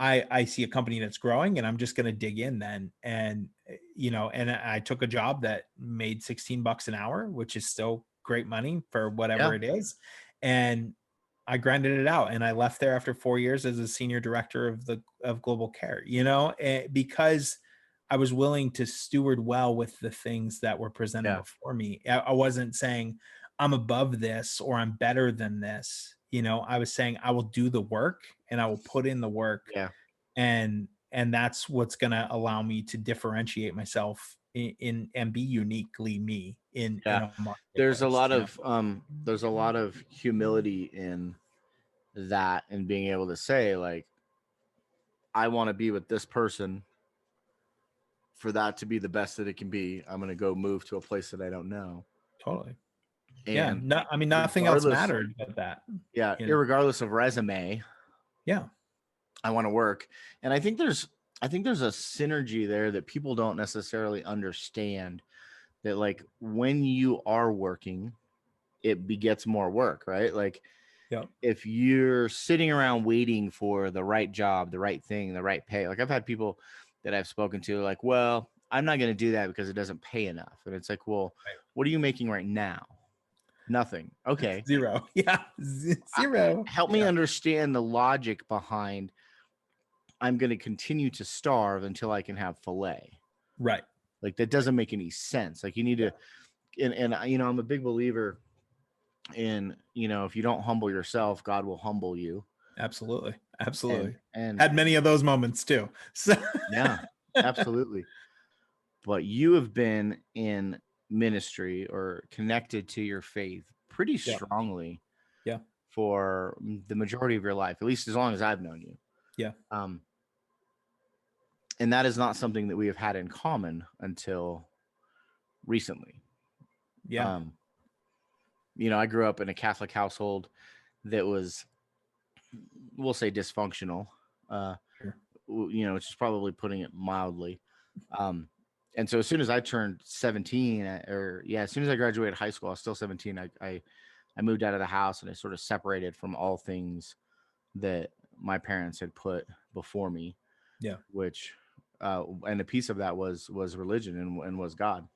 I see a company that's growing, and I'm just going to dig in then. And, and I took a job that made $16 an hour, which is still great money for whatever Yeah. it is. And I grinded it out, and I left there after 4 years as a senior director of global care, because I was willing to steward well with the things that were presented Yeah. before me. I wasn't saying I'm above this or I'm better than this. I was saying I will do the work, and I will put in the work, Yeah. and that's what's going to allow me to differentiate myself in and be uniquely me in Yeah. a There's a marketplace. lot of humility in that, and being able to say, like, I want to be with this person. For that to be the best that it can be, I'm going to go move to a place that I don't know. Totally. Yeah. And No, I mean, nothing else regardless, mattered but that. yeah, You know? irregardless of resume, Yeah. I want to work. And I think there's a synergy there that people don't necessarily understand, that, like, when you are working, it begets more work, right? Like, Yeah. if you're sitting around waiting for the right job, the right thing, the right pay, like, I've had people that I've spoken to, like, well, I'm not going to do that because it doesn't pay enough. And it's like, well, what are you making right now? Nothing. Okay. Zero. Yeah. Zero. Help me Yeah. understand the logic behind, I'm going to continue to starve until I can have filet. Right. Like, that doesn't make any sense. Like, you need to, and I'm a big believer in, if you don't humble yourself, God will humble you. Absolutely. Absolutely. And Had many of those moments too. So yeah. absolutely. But you have been in ministry or connected to your faith pretty Yeah. strongly Yeah. for the majority of your life, at least as long as I've known you. Yeah. Um, and that is not something that we have had in common until recently. Yeah. Um, I grew up in a Catholic household that was, we'll say, dysfunctional. Uh, Sure. which is probably putting it mildly. Um, and so as soon as I turned 17, as soon as I graduated high school, I was still 17. I moved out of the house and I sort of separated from all things that my parents had put before me, Yeah. which, and a piece of that was religion and was God.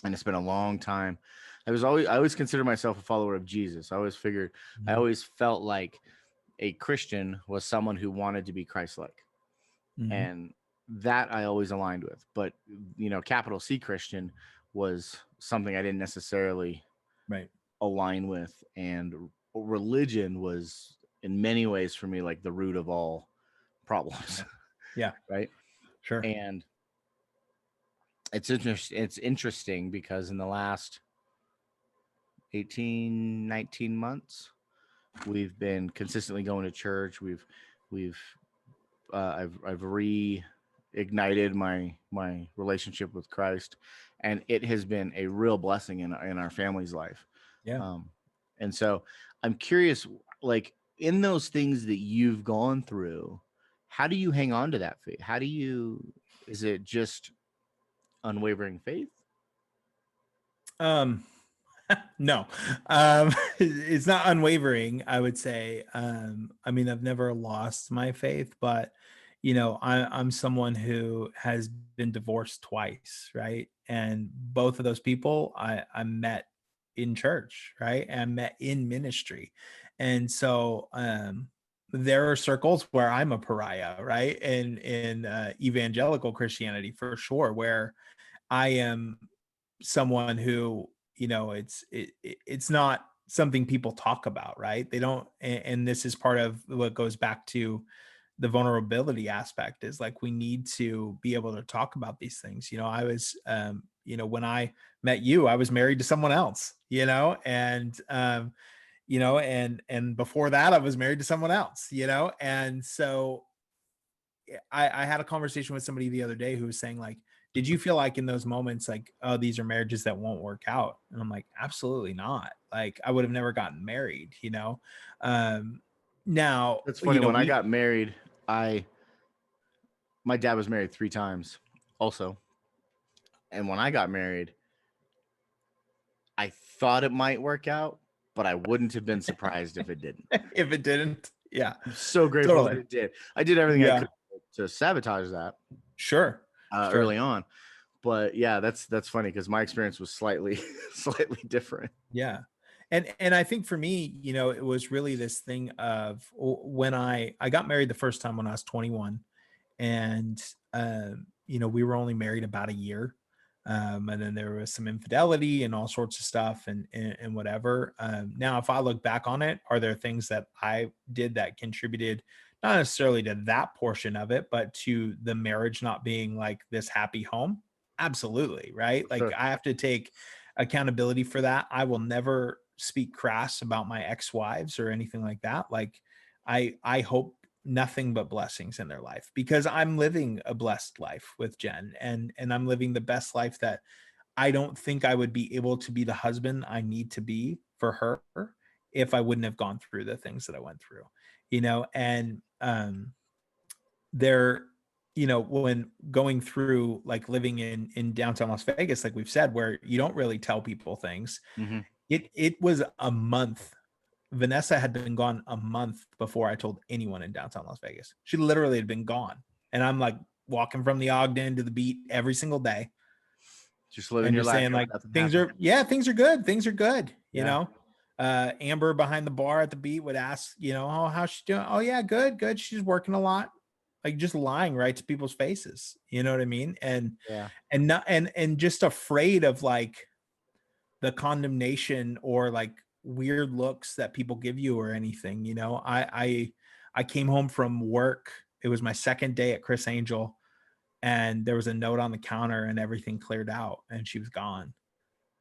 And it's been a long time. I always considered myself a follower of Jesus. I Mhm. always felt like a Christian was someone who wanted to be Christ-like, Mhm. and that I always aligned with. But capital C Christian was something I didn't necessarily Right. align with, and religion was in many ways for me like the root of all problems. Yeah. Yeah. Right. Sure. And it's interesting because in the last 18, 19 months we've been consistently going to church. We've I've reignited my relationship with Christ, and it has been a real blessing in our family's life. Yeah. Um, and so I'm curious, like in those things that you've gone through, how do you hang on to that faith? Is it just unwavering faith? Um, no, it's not unwavering, I would say. I mean, I've never lost my faith, but I'm someone who has been divorced twice, right? And both of those people I met in church, right? And met in ministry. And so there are circles where I'm a pariah, right? And in evangelical Christianity for sure, where I am someone who it's not something people talk about, right? They don't, and this is part of what goes back to the vulnerability aspect, is like we need to be able to talk about these things. I was when I met you, I was married to someone else, and before that I was married to someone else, and so I had a conversation with somebody the other day who was saying, like, did you feel like in those moments, like, oh, these are marriages that won't work out? And I'm like, absolutely not. Like, I would have never gotten married. Um, Now, It's funny, when I we, got married, I my dad was married 3 times also, and when I got married, I thought it might work out, but I wouldn't have been surprised if it didn't. if it didn't, yeah, I'm so grateful that totally. it did. I did everything I Yeah, could to sabotage that sure, early sure. on, but yeah, that's funny because my experience was slightly slightly different. Yeah. And I think for me, it was really this thing of when I got married the first time when I was 21, and we were only married about a year, and then there was some infidelity and all sorts of stuff, and whatever. Now if I look back on it, are there things that I did that contributed not necessarily to that portion of it, but to the marriage not being like this happy home? Absolutely, right? Like Sure. I have to take accountability for that. I will never speak crass about my ex-wives or anything like that. Like I hope nothing but blessings in their life, because I'm living a blessed life with Jen, and I'm living the best life that I don't think I would be able to be the husband I need to be for her if I wouldn't have gone through the things that I went through. And there when going through, like, living in downtown Las Vegas, like we've said, where you don't really tell people things, Hmm. it was a month. Vanessa had been gone a month before I told anyone in downtown Las Vegas. She literally had been gone. And I'm like walking from the Ogden to the beat every single day Just living and your just life, saying, like like, nothing things happened. are, yeah, things are good. Things are good. Yeah. Amber behind the bar at the beat would ask, oh, how's she doing? Oh yeah, good, good. She's working a lot. Like, just lying right to people's faces. You know what I mean? Yeah. And not, and just afraid of, like, the condemnation or like weird looks that people give you or anything. I came home from work. It was my second day at Chris Angel. and there was a note on the counter and everything cleared out and she was gone.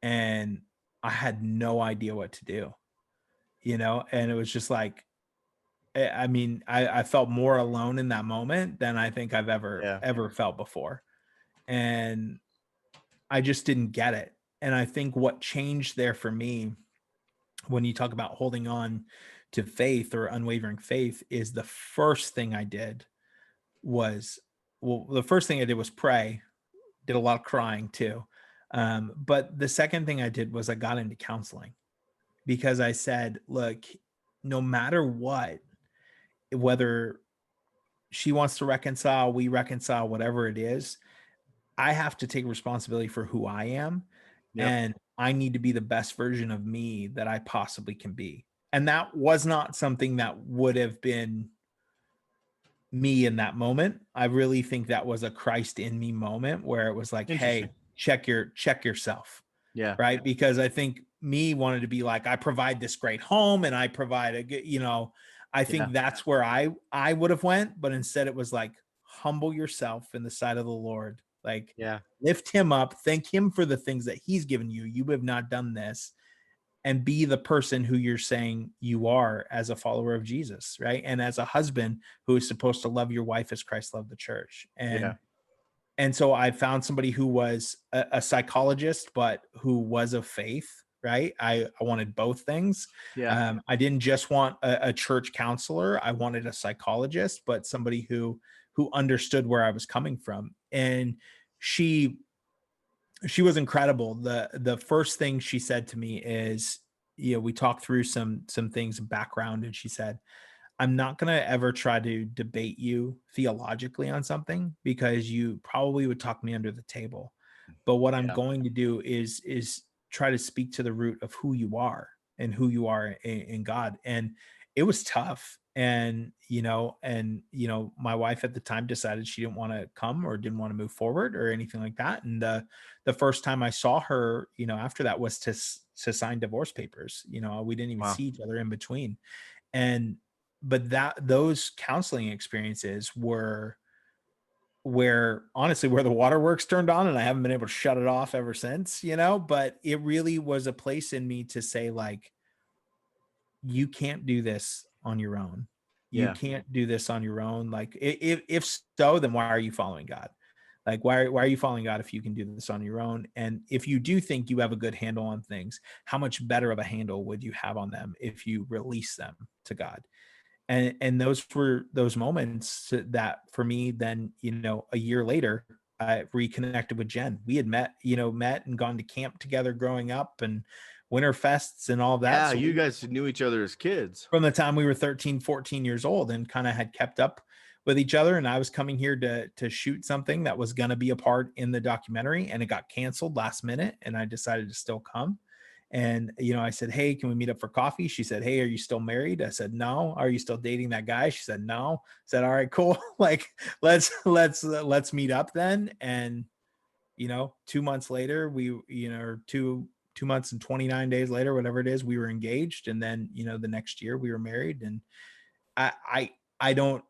And I had no idea what to do, and it was just like, I mean, I felt more alone in that moment than I think I've Yeah. ever felt before. And I just didn't get it. And I think what changed there for me, when you talk about holding on to faith or unwavering faith, is the first thing I did was, well, the first thing I did was pray, did a lot of crying too. But the second thing I did was I got into counseling, because I said, look, no matter what, whether she wants to reconcile, we reconcile, whatever it is, I have to take responsibility for who I am. Yep. And I need to be the best version of me that I possibly can be. And that was not something that would have been me in that moment. I really think that was a Christ in me moment where it was like, Interesting. hey, check yourself. Yeah. Right. Because I think me wanted to be like, I provide this great home and I provide a good, I Yeah. think that's where I would have went. But instead it was like, humble yourself in the sight of the Lord. Like, Yeah. lift him up, thank him for the things that he's given you. You have not done this, and be the person who you're saying you are as a follower of Jesus, right? And as a husband who is supposed to love your wife as Christ loved the church. Yeah. And so I found somebody who was a psychologist, but who was of faith, right? I wanted both things. Yeah. I didn't just want a church counselor. I wanted a psychologist, but somebody who understood where I was coming from. And she was incredible. The first thing she said to me is, we talked through some things, background, and she said, I'm not going to ever try to debate you theologically on something, because you probably would talk me under the table. But what I'm Yeah. going to do is try to speak to the root of who you are and who you are in God. And it was tough. And my wife at the time decided she didn't want to come or didn't want to move forward or anything like that. And the first time I saw her, after that, was to sign divorce papers. We didn't even Wow. see each other in between. And but those counseling experiences were where, honestly, where the waterworks turned on, and I haven't been able to shut it off ever since, but it really was a place in me to say, like, you can't do this on your own. You Yeah. can't do this on your own. Like, if so, then why are you following God? Like, why are you following God if you can do this on your own? And if you do think you have a good handle on things, how much better of a handle would you have on them if you release them to God? And those were those moments that, for me, then, a year later, I reconnected with Jen. We had met and gone to camp together growing up, and winter fests and all that. Yeah. So You guys knew each other as kids. from the time we were 13, 14 years old, and kind of had kept up with each other. And I was coming here to shoot something that was going to be a part in the documentary, and it got canceled last minute, and I decided to still come. And I said, hey, can we meet up for coffee? She said, hey, are you still married? I said, no. Are you still dating that guy? She said, no. I said, all right, cool. Like, let's meet up then. And 2 months later, or two months and 29 days later, whatever it is, we were engaged. And then the next year we were married. And I don't,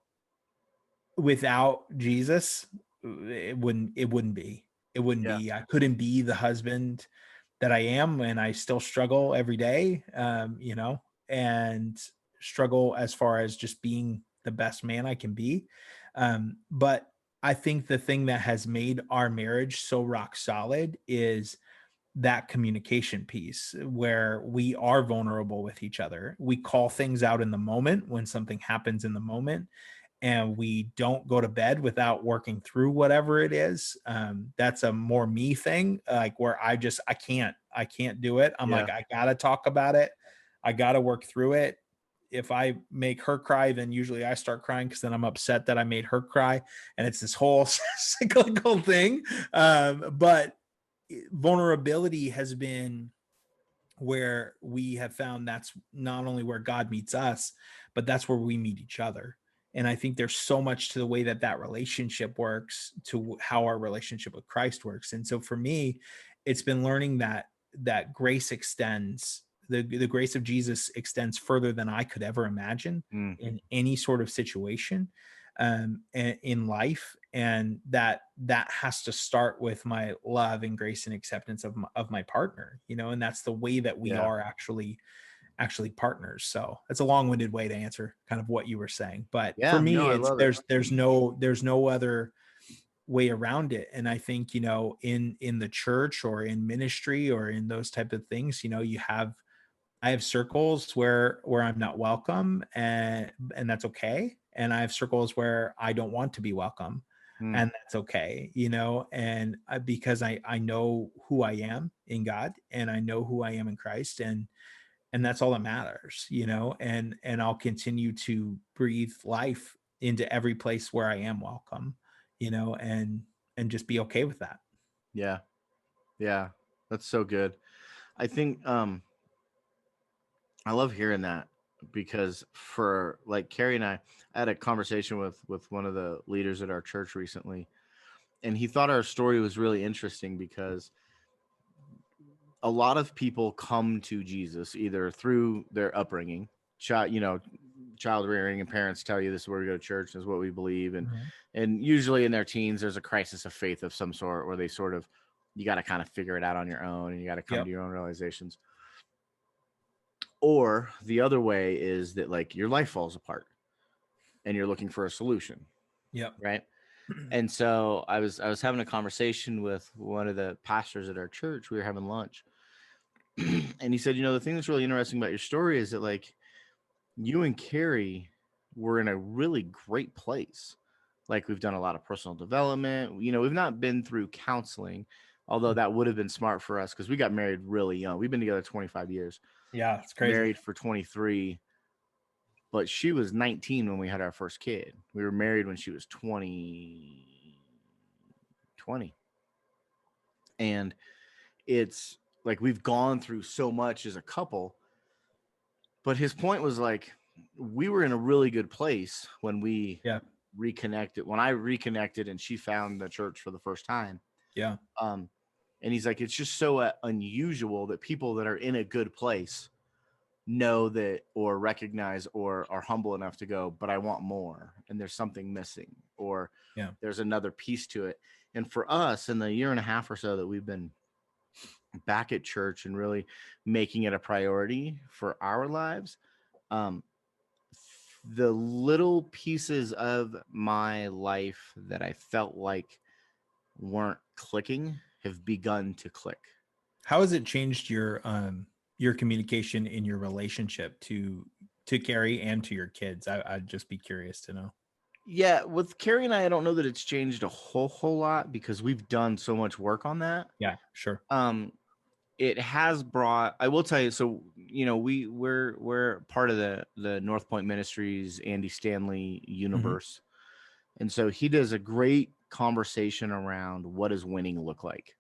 without Jesus, it wouldn't be. Yeah. I couldn't be the husband that I am, and I still struggle every day, and struggle as far as just being the best man I can be. But I think the thing that has made our marriage so rock solid is that communication piece, where we are vulnerable with each other. We call things out in the moment when something happens in the moment, and we don't go to bed without working through whatever it is. That's a more me thing, like, where I can't do it. I'm Yeah. like, I gotta talk about it. I gotta work through it. If I make her cry, then usually I start crying, because then I'm upset that I made her cry. And it's this whole cyclical thing. But vulnerability has been where we have found that's not only where God meets us, but that's where we meet each other. And I think there's so much to the way that relationship works to how our relationship with Christ works. And so for me, it's been learning that grace extends, the grace of Jesus extends further than I could ever imagine Mm. in any sort of situation, in life. and that has to start with my love and grace and acceptance of my partner, and that's the way that we Yeah. are actually partners. So it's a long-winded way to answer kind of what you were saying, but for Yeah. No, me, I it's love it. there's no other way around it. And I think, in the church or in ministry or in those type of things, I have circles where I'm not welcome, and that's okay. And I have circles where I don't want to be welcome, Hmm. and that's okay, and because I know who I am in God, and I know who I am in Christ, and that's all that matters, and I'll continue to breathe life into every place where I am welcome, and just be okay with that. Yeah. Yeah. That's so good. I think I love hearing that, because for like Carrie and I had a conversation with one of the leaders at our church recently, and he thought our story was really interesting because a lot of people come to Jesus either through their upbringing, child rearing, and parents tell you this is where we go to church, this is what we believe, Mhm. and usually in their teens there's a crisis of faith of some sort where they sort of, you got to kind of figure it out on your own and you got to come Yep. to your own realizations. Or the other way is that like your life falls apart and you're looking for a solution, Yep. right? And so I was having a conversation with one of the pastors at our church. We were having lunch, and he said, the thing that's really interesting about your story is that like you and Carrie were in a really great place. Like we've done a lot of personal development. We've not been through counseling, although that would have been smart for us because we got married really young. We've been together 25 years, Yeah, it's crazy. married for 23, but she was 19 when we had our first kid. We were married when she was 20. And it's like we've gone through so much as a couple. But his point was like, we were in a really good place when we Yeah. reconnected. When I reconnected and she found the church for the first time. Yeah. Um, and he's like, it's just so unusual that people that are in a good place know that or recognize or are humble enough to go, but I want more. And there's something missing, or Yeah. there's another piece to it. And for us, in the year and a half or so that we've been back at church and really making it a priority for our lives, um, the little pieces of my life that I felt like weren't clicking have begun to click. How has it changed your communication in your relationship to Carrie and to your kids? I'd just be curious to know. Yeah, with Carrie and I don't know that it's changed a whole lot because we've done so much work on that. Yeah, sure. Um, it has brought. I will tell you. So we're part of the North Point Ministries Andy Stanley Mhm. universe, and so he does a great conversation around what does winning look like,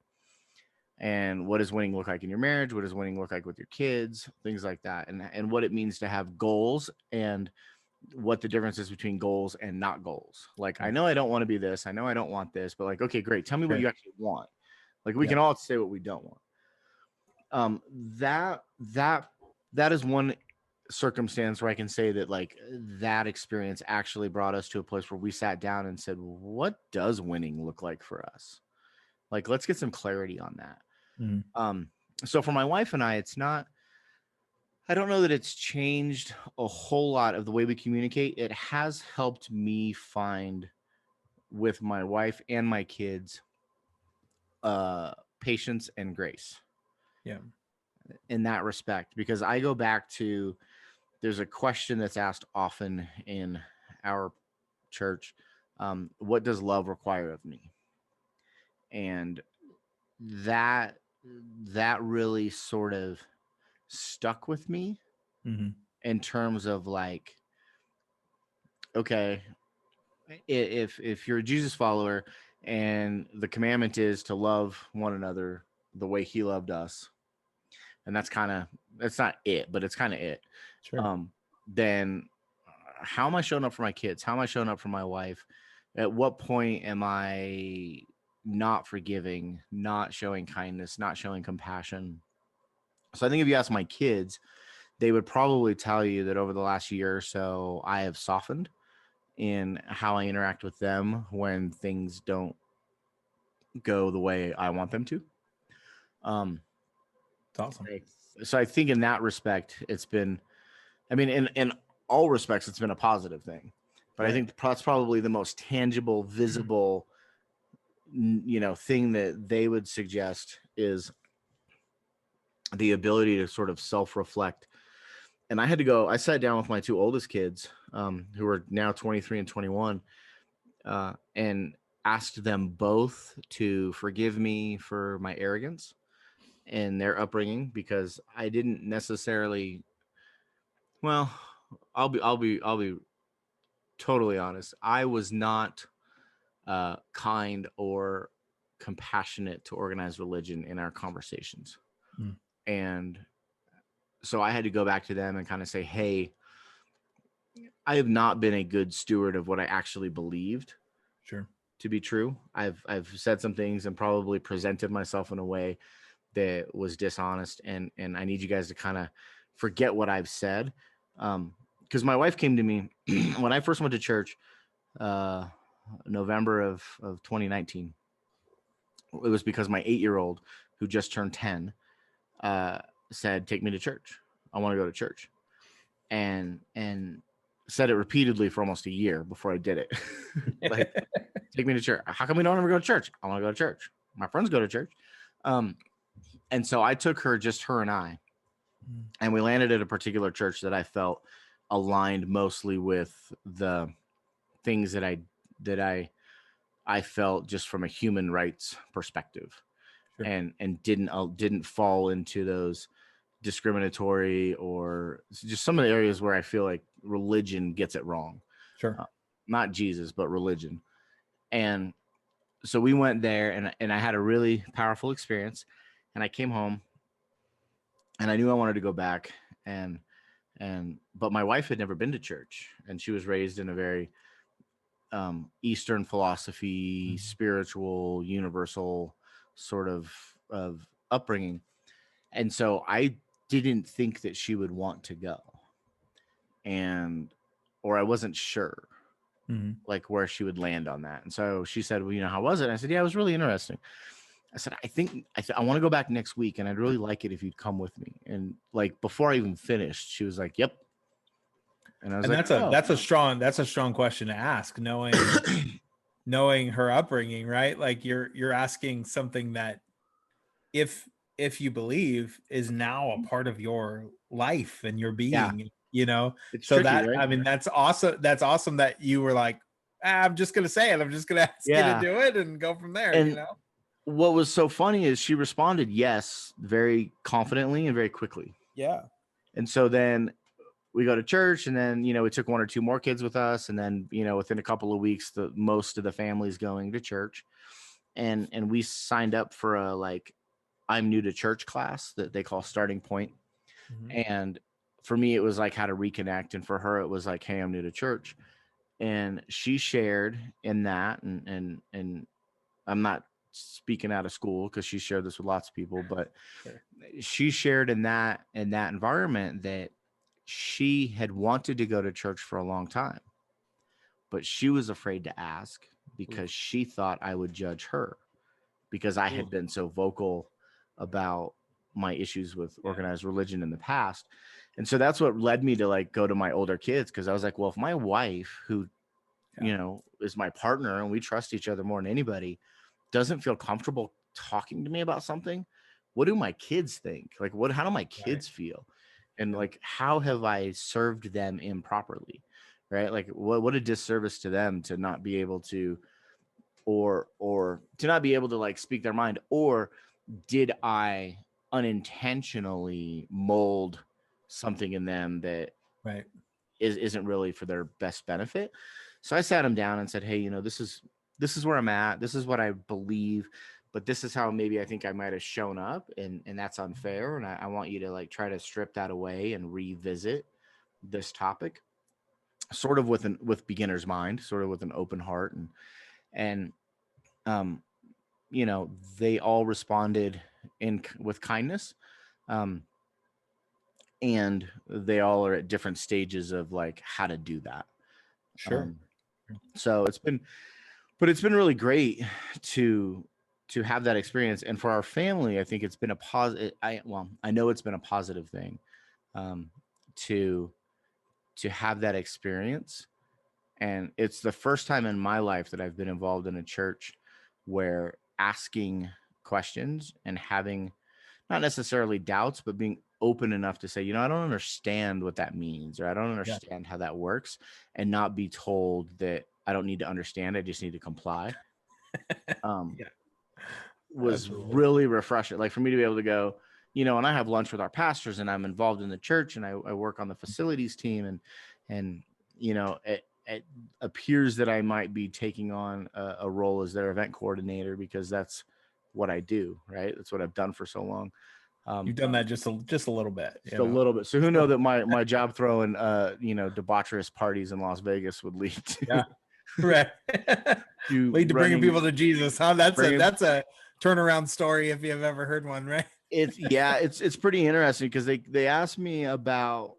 and what does winning look like in your marriage, what does winning look like with your kids, things like that, and what it means to have goals, and what the difference is between goals and not goals. Like, I Yeah. know I don't want to be this, I know I don't want this, but like, okay, great, tell me what Great. you actually want. Like, we Yeah. can all say what we don't want. um that that that is one circumstance where I can say that like that experience actually brought us to a place where we sat down and said, what does winning look like for us? Like, let's get some clarity on that. Mhm. So for my wife and it's not, I don't know that it's changed a whole lot of the way we communicate. It has helped me find with my wife and my kids uh patience and grace Yeah. in that respect, because I go back to, there's a question that's asked often in our church. What does love require of me? And that that really sort of stuck with me Mhm. in terms of like, okay, if you're a Jesus follower and the commandment is to love one another the way he loved us, and that's not it, but it's kind of it. Sure. um then how am I showing up for my kids? How am I showing up for my wife? At what point am I not forgiving, not showing kindness, not showing compassion? So I think if you ask my kids, they would probably tell you that over the last year or so I have softened, in how I interact with them when things don't go the way I want them to. Um, It's awesome. so I think in that respect, it's been, I mean, in all respects, it's been a positive thing. But I Right. think that's probably the most tangible, visible, thing that they would suggest is the ability to sort of self-reflect. And I sat down with my two oldest kids, who are now 23 and 21, and asked them both to forgive me for my arrogance and their upbringing, because I didn't necessarily, well, I'll be totally honest. I was not kind or compassionate to organized religion in our conversations. Mm. And so I had to go back to them and kind of say, hey, I have not been a good steward of what I actually believed Sure. to be true. I've said some things and probably presented myself in a way that was dishonest, and I need you guys to kind of forget what I've said. Because my wife came to me when I first went to church, uh, November of 2019. It was because my 8-year-old, who just turned 10, uh, said, "Take me to church. I want to go to church," and said it repeatedly for almost a year before I did it. Like, take me to church. How come we don't ever go to church? I want to go to church. My friends go to church. And so I took her, just her and I, and we landed at a particular church that I felt aligned mostly with the things that I felt just from a human rights perspective, Sure. and didn't fall into those discriminatory or just some of the areas where I feel like religion gets it wrong. Sure. Not Jesus, but religion. And so we went there, and I had a really powerful experience, and I came home and I knew I wanted to go back, but my wife had never been to church, and she was raised in a very Eastern philosophy, Mhm. spiritual, universal sort of upbringing. And so I didn't think that she would want to go, and or I wasn't sure Mhm. like where she would land on that. And so she said, "Well, how was it?" And I said, "Yeah, it was really interesting." I said, I want to go back next week, and I'd really like it if you'd come with me." And like before I even finished, she was like, "Yep." And I was And like, "Oh, that's a strong question to ask, knowing her upbringing, right? Like you're asking something that if you believe is now a part of your life and your yeah, being, it's so tricky, that, right?" I mean, that's awesome. That's awesome that you were like, I'm just gonna say it, I'm just gonna ask you to Yeah. do it and go from there, And what was so funny is she responded yes very confidently and very quickly. Yeah. And so then we go to church, and then we took one or two more kids with us, and then within a couple of weeks the most of the family's going to church, and we signed up for a like I'm new to church class that they call Starting Point. Mhm. And for me it was like how to reconnect, and for her it was like, hey, I'm new to church. And she shared in that, and I'm not speaking out of school because she shared this with lots of people, but Sure. she shared in that environment that she had wanted to go to church for a long time, but she was afraid to ask Oof. because she thought I would judge her because I Oof. had been so vocal about my issues with Yeah. organized religion in the past. And so that's what led me to like go to my older kids, because I was like, well, if my wife, who Yeah. is my partner and we trust each other more than anybody, doesn't feel comfortable talking to me about something, what do my kids think? Like, how do my Right. kids feel? And Yeah. like, how have I served them improperly? Right? Like, what a disservice to them to not be able to, or to not be able to like speak their mind, or did I unintentionally mold something in them that Right. isn't really for their best benefit? So I sat him down and said, hey, this is where I'm at. This is what I believe, but this is how maybe I think I might have shown up, and that's unfair. And I want you to like try to strip that away and revisit this topic, sort of with beginner's mind, sort of with an open heart, and um, they all responded with kindness. Um, and they all are at different stages of like how to do that. Sure. Um, So it's been really great to have that experience. And for our family, I think it's been a positive. I know it's been a positive thing, um, to have that experience. And it's the first time in my life that I've been involved in a church where asking questions and having not necessarily doubts, but being open enough to say, I don't understand what that means, or I don't understand how that works, and not be told that I don't need to understand. I just need to comply. Yeah, Was absolutely. really refreshing. Like for me to be able to go, and I have lunch with our pastors, and I'm involved in the church, and I work on the facilities team, and it appears that I might be taking on a role as their event coordinator, because that's what I do, right? That's what I've done for so long. You've done that just a little bit, Just a little bit. So who know that my job throwing debaucherous parties in Las Vegas would lead to Yeah, right. Lead to bringing people to Jesus, huh? That's a turnaround story if you've ever heard one, right? It's pretty interesting, because they asked me about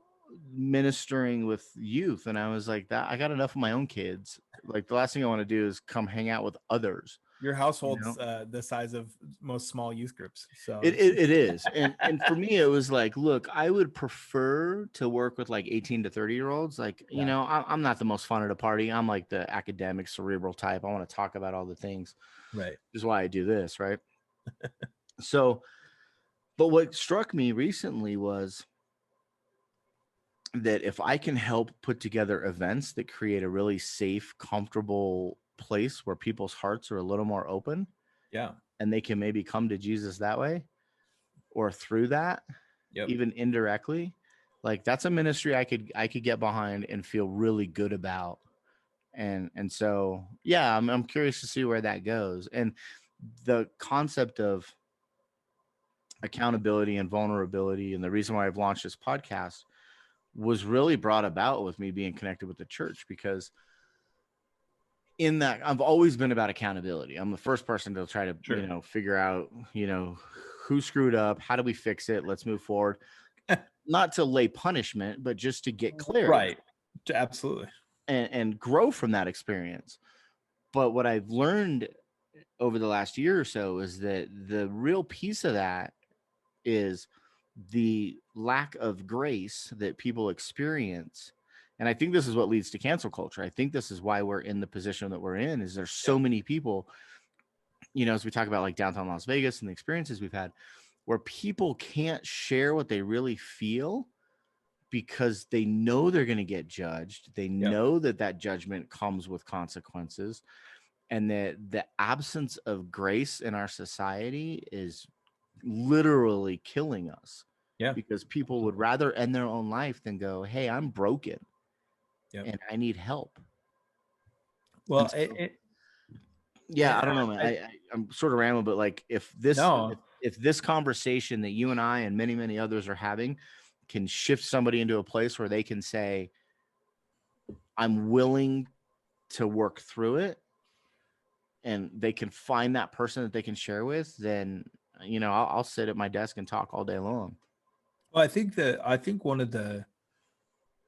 ministering with youth, and I was like, that I got enough of my own kids. Like the last thing I want to do is come hang out with others. Your household's the size of most small youth groups, so it is. And for me, it was like, look, I would prefer to work with like 18 to 30-year-olds. Like, I'm not the most fun at a party. I'm like the academic, cerebral type. I want to talk about all the things. Right. This is why I do this, right? So, but what struck me recently was that if I can help put together events that create a really safe, comfortable place where people's hearts are a little more open, and they can maybe come to Jesus that way, or through that, even indirectly, like that's a ministry I could get behind and feel really good about. And so, yeah, I'm curious to see where that goes. And the concept of accountability and vulnerability, and the reason why I've launched this podcast, was really brought about with me being connected with the church, because in that I've always been about accountability. I'm the first person to try to, figure out, who screwed up, how do we fix it? Let's move forward. Not to lay punishment, but just to get clarity. Right. Absolutely. And grow from that experience. But what I've learned over the last year or so is that the real piece of that is the lack of grace that people experience. And I think this is what leads to cancel culture. I think this is why we're in the position that we're in, is there's so many people, as we talk about like downtown Las Vegas and the experiences we've had, where people can't share what they really feel because they know they're going to get judged. They know that judgment comes with consequences, and that the absence of grace in our society is literally killing us. Because people would rather end their own life than go, hey, I'm broken and I need help. Well, so, I don't know, man. I'm sort of rambling, but like if this conversation that you and I and many, many others are having can shift somebody into a place where they can say, I'm willing to work through it, and they can find that person that they can share with, then, I'll sit at my desk and talk all day long. Well, I think one of the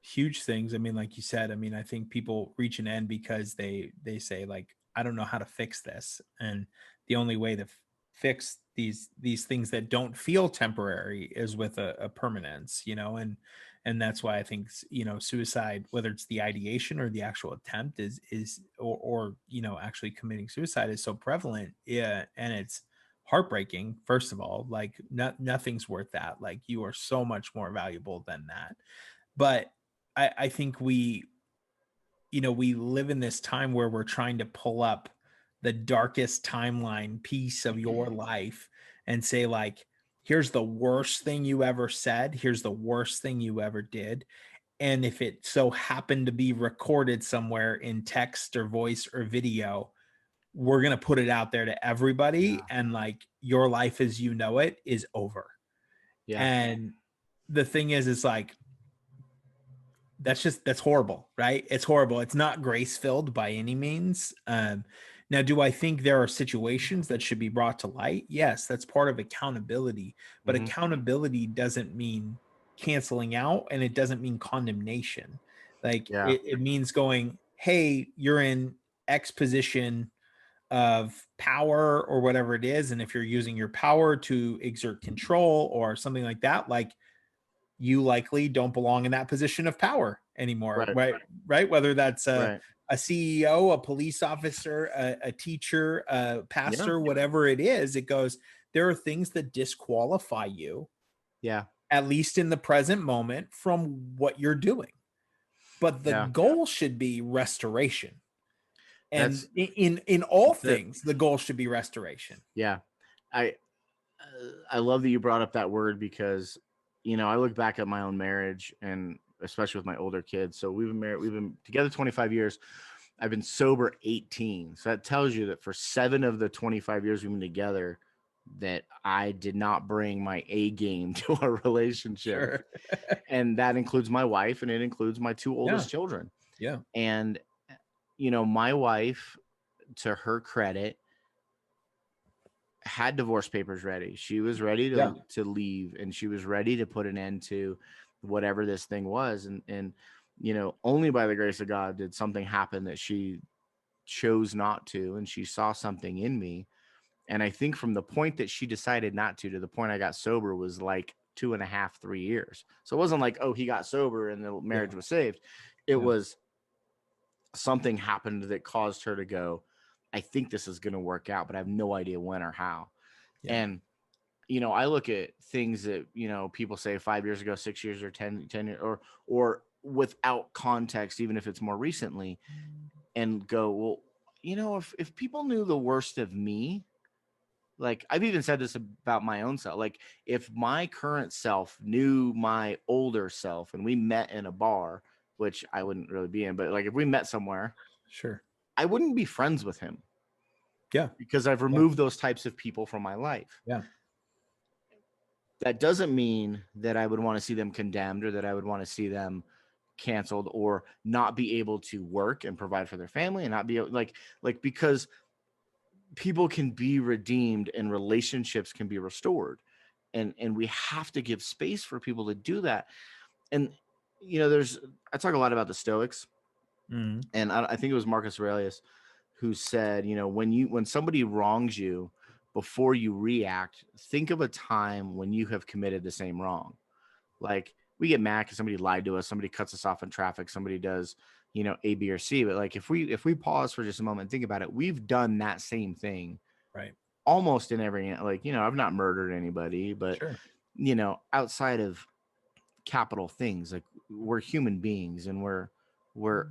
huge things, I mean, like you said, I mean, I think people reach an end because they say like, I don't know how to fix this. And the only way to fix these things that don't feel temporary is with a permanence, and that's why I think, suicide, whether it's the ideation or the actual attempt is or actually committing suicide, is so prevalent. Yeah. And it's heartbreaking. First of all, like nothing's worth that. Like you are so much more valuable than that. But I think we live in this time where we're trying to pull up the darkest timeline piece of your life and say like, here's the worst thing you ever said. Here's the worst thing you ever did. And if it so happened to be recorded somewhere in text or voice or video, we're going to put it out there to everybody. And like, your life as you know it is over. And the thing is, it's like, that's horrible, right? It's horrible. It's not grace filled by any means. Now, do I think there are situations that should be brought to light? Yes, that's part of accountability, but accountability doesn't mean canceling out, and it doesn't mean condemnation. Like it means going, hey, you're in X position of power or whatever it is, and if you're using your power to exert control or something like that, like, you likely don't belong in that position of power anymore, Right. right? Whether that's Right. a CEO, a police officer, a teacher, a Yeah. pastor, whatever it is, it goes, there are things that disqualify you, Yeah. at least in the present moment, from what you're doing. But the Yeah. goal should be restoration. And That's in all that. things, the goal should be restoration. Yeah. I I love that you brought up that word because, I look back at my own marriage and especially with my older kids. So we've been together 25 years. I've been sober 18. So that tells you that for 7 of the 25 years we've been together, that I did not bring my A game to our relationship. Sure. And that includes my wife and it includes my 2 oldest children. Yeah. And, my wife, to her credit, had divorce papers ready. She was ready to leave, and she was ready to put an end to whatever this thing was. And only by the grace of God did something happen that she chose not to, and she saw something in me. And I think from the point that she decided not to the point I got sober was like 2.5, 3 years. So it wasn't like, oh, he got sober and the marriage was saved. It was something happened that caused her to go, I think this is going to work out, but I have no idea when or how. And, I look at things that, people say 5 years ago, 6 years or 10 years, or without context, even if it's more recently, and go, well, if people knew the worst of me, like I've even said this about my own self, like if my current self knew my older self and we met in a bar, which I wouldn't really be in, but like if we met somewhere, Sure. I wouldn't be friends with him. Yeah. Because I've removed those types of people from my life. Yeah. That doesn't mean that I would want to see them condemned or that I would want to see them canceled or not be able to work and provide for their family and not be like because people can be redeemed and relationships can be restored. And we have to give space for people to do that. And I talk a lot about the Stoics. Mm-hmm. And I think it was Marcus Aurelius who said, when somebody wrongs you, before you react, think of a time when you have committed the same wrong. Like we get mad because somebody lied to us, somebody cuts us off in traffic, somebody does, A, B, or C. But like if we pause for just a moment and think about it, we've done that same thing, Right? almost in every I've not murdered anybody, but Sure. Outside of capital things, like we're human beings and we're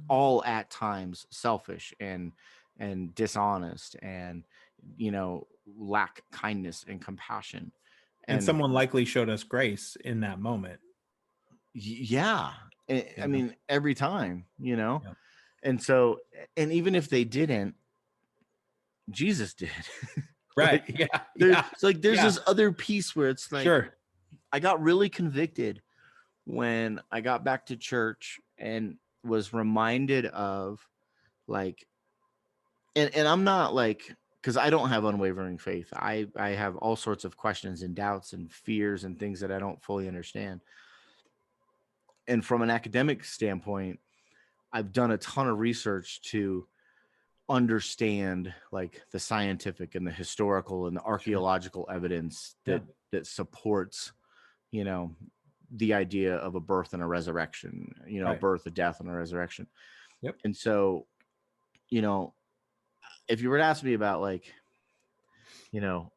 all at times selfish and dishonest and lack kindness and compassion, And someone likely showed us grace in that moment. Yeah. I mean, every time, Yeah. and so, and even if they didn't, Jesus did. Right. It's like there's this other piece where it's like, sure, I got really convicted when I got back to church and was reminded of like, and I'm not like, because I don't have unwavering faith. I have all sorts of questions and doubts and fears and things that I don't fully understand. And from an academic standpoint, I've done a ton of research to understand like the scientific and the historical and the archaeological evidence that supports, the idea of a birth and a resurrection, a birth, a death, and a resurrection. Yep. And so, if you were to ask me about like,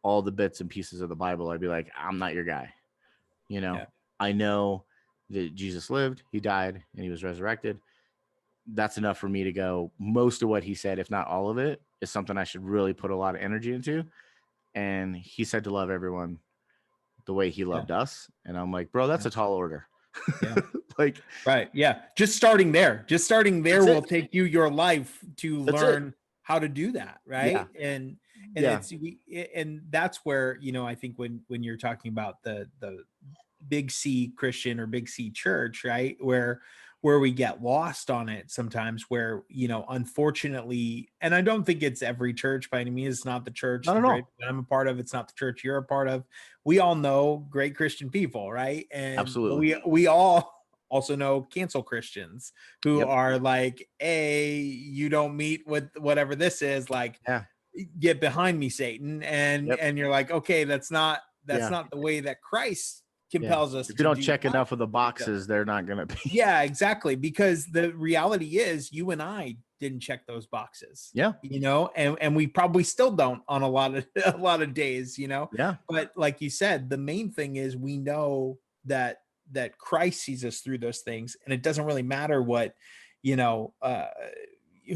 all the bits and pieces of the Bible, I'd be like, I'm not your guy. I know that Jesus lived, he died, and he was resurrected. That's enough for me to go, most of what he said, if not all of it, is something I should really put a lot of energy into. And he said to love everyone the way he loved us. And I'm like, bro, that's a tall order. Like, right. Yeah. Just starting there will take you your life to learn how to do that. Right. And and that's where, I think when you're talking about the big C Christian or big C church, right, where we get lost on it sometimes, where unfortunately, and I don't think it's every church by any means, it's not the church that I'm a part of, it's not the church you're a part of. We all know great Christian people, right? And absolutely, we all also know cancel Christians who Yep. are like, hey, you don't meet with whatever this is, like, Yeah. get behind me, Satan. Yep. And you're like, okay, that's not Yeah. the way that Christ Yeah. compels us If you to don't do check enough of the life. boxes, they're not gonna be. Yeah, exactly. Because the reality is you and I didn't check those boxes, Yeah. you know, and we probably still don't on a lot of a lot of days, you know. Yeah. But like you said, the main thing is we know that Christ sees us through those things, and it doesn't really matter what, you know,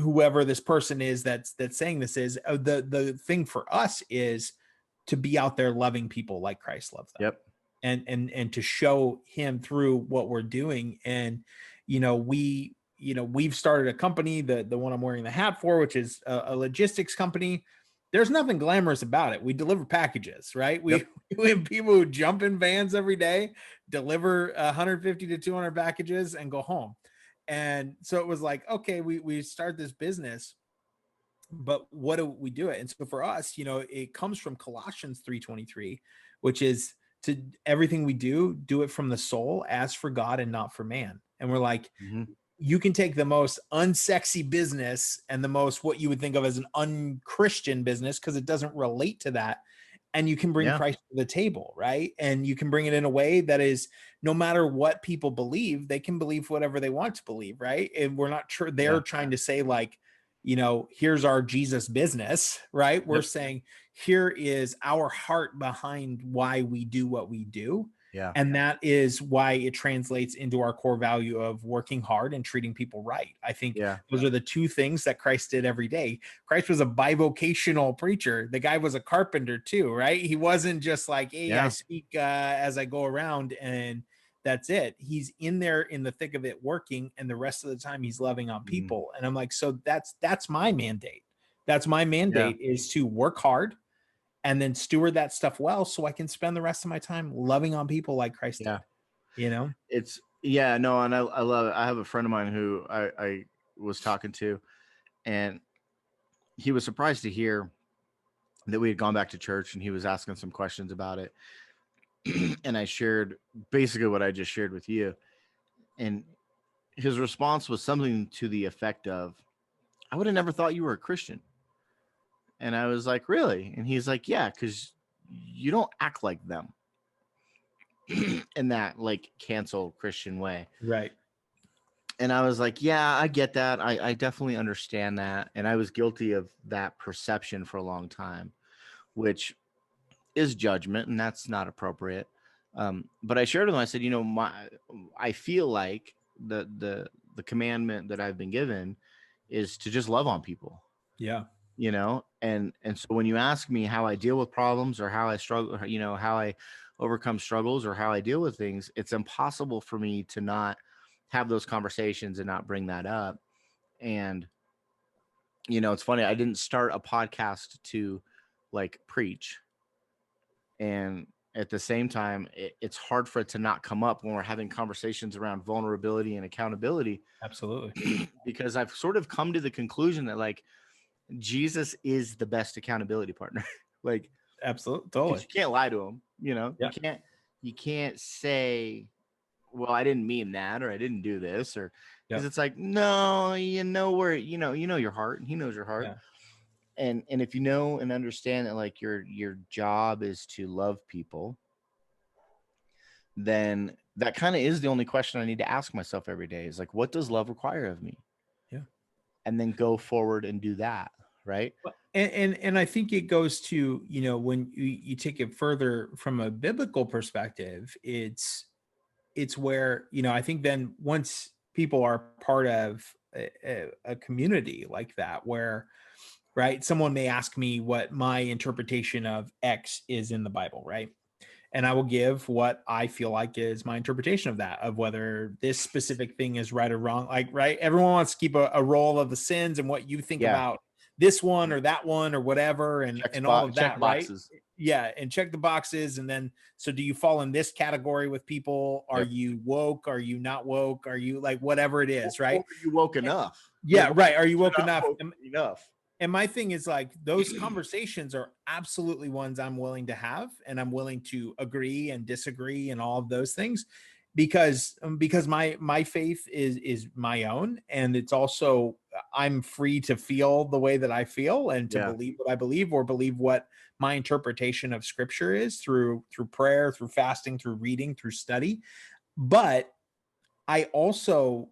whoever this person is that's saying this is. The thing for us is to be out there loving people like Christ loved them, Yep. and to show him through what we're doing. And we've started a company, the one I'm wearing the hat for, which is a logistics company. There's nothing glamorous about it. We deliver packages, right? we Yep. we have people who jump in vans every day, deliver 150 to 200 packages, and go home. And so it was like, okay, we start this business, but what do we do it? And so for us, it comes from Colossians 3:23, which is to everything we do it from the soul as for God and not for man. And we're like, Mhm. you can take the most unsexy business and the most what you would think of as an unchristian business, because it doesn't relate to that, and you can bring Yeah. Christ to the table, right? And you can bring it in a way that is, no matter what people believe, they can believe whatever they want to believe, right? And we're not sure they're Yeah. trying to say, like, here's our Jesus business, right? We're Yep. saying, here is our heart behind why we do what we do. Yeah. And that is why it translates into our core value of working hard and treating people right. I think Yeah. those are the two things that Christ did every day. Christ was a bivocational preacher. The guy was a carpenter too, right? He wasn't just like, hey, I Yeah. speak as I go around and that's it. He's in there in the thick of it working, and the rest of the time he's loving on Mhm. people. And I'm like, so that's my mandate. That's my Yeah. mandate, is to work hard and then steward that stuff well, so I can spend the rest of my time loving on people like Christ Yeah. did, you know? Yeah, no, and I love it. I have a friend of mine who I was talking to, and he was surprised to hear that we had gone back to church, and he was asking some questions about it. And I shared basically what I just shared with you. And his response was something to the effect of, I would have never thought you were a Christian. And I was like, really? And he's like, yeah, because you don't act like them in that like cancel Christian way. Right. And I was like, yeah, I get that. I definitely understand that. And I was guilty of that perception for a long time, which is judgment, and that's not appropriate. But I shared with him, I said, I feel like the commandment that I've been given is to just love on people, Yeah. and so when you ask me how I deal with problems, or how I struggle, how I overcome struggles, or how I deal with things, it's impossible for me to not have those conversations and not bring that up. And it's funny, I didn't start a podcast to like preach, and at the same time it's hard for it to not come up when we're having conversations around vulnerability and accountability, Absolutely. because I've sort of come to the conclusion that like Jesus is the best accountability partner. Like, Absolutely. because Totally. you can't lie to him, Yeah. you can't say, well, I didn't mean that, or I didn't do this, or Yeah. because it's like, no, where your heart, and he knows your heart. Yeah. And if you know and understand that like your job is to love people, then that kind of is the only question I need to ask myself every day, is like, what does love require of me? Yeah. And then go forward and do that, right? And I think it goes to, when you take it further from a biblical perspective, it's where, I think then once people are part of a community like that, where, right, someone may ask me what my interpretation of X is in the Bible, right? And I will give what I feel like is my interpretation of that, of whether this specific thing is right or wrong. Like, right, everyone wants to keep a roll of the sins and what you think Yeah. about this one or that one or whatever, and all of Check that, right? boxes. Yeah, and check the boxes. And then, so do you fall in this category with people? Are Yep. you woke? Are you not woke? Are you like whatever it is, Or right? are you woke enough? Yeah, Like, right. Are you you're woke not enough? woke enough. And my thing is like, those conversations are absolutely ones I'm willing to have, and I'm willing to agree and disagree and all of those things. because my faith is my own, and it's also, I'm free to feel the way that I feel and to Yeah. believe what I believe, or believe what my interpretation of scripture is through prayer, through fasting, through reading, through study. But I also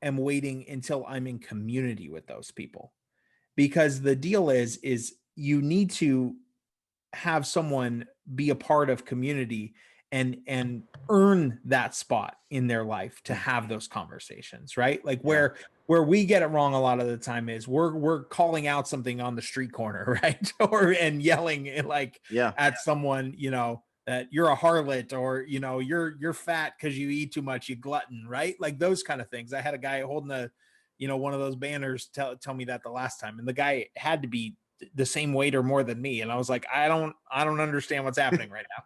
am waiting until I'm in community with those people, because the deal is you need to have someone be a part of community and earn that spot in their life to have those conversations, right? Like Yeah. where we get it wrong a lot of the time is we're calling out something on the street corner, right? Or and yelling like Yeah. at someone, that you're a harlot, or you're fat because you eat too much, you glutton, right? Like those kind of things. I had a guy holding one of those banners tell me that the last time, and the guy had to be the same weight or more than me, and I was like, I don't understand what's happening right now.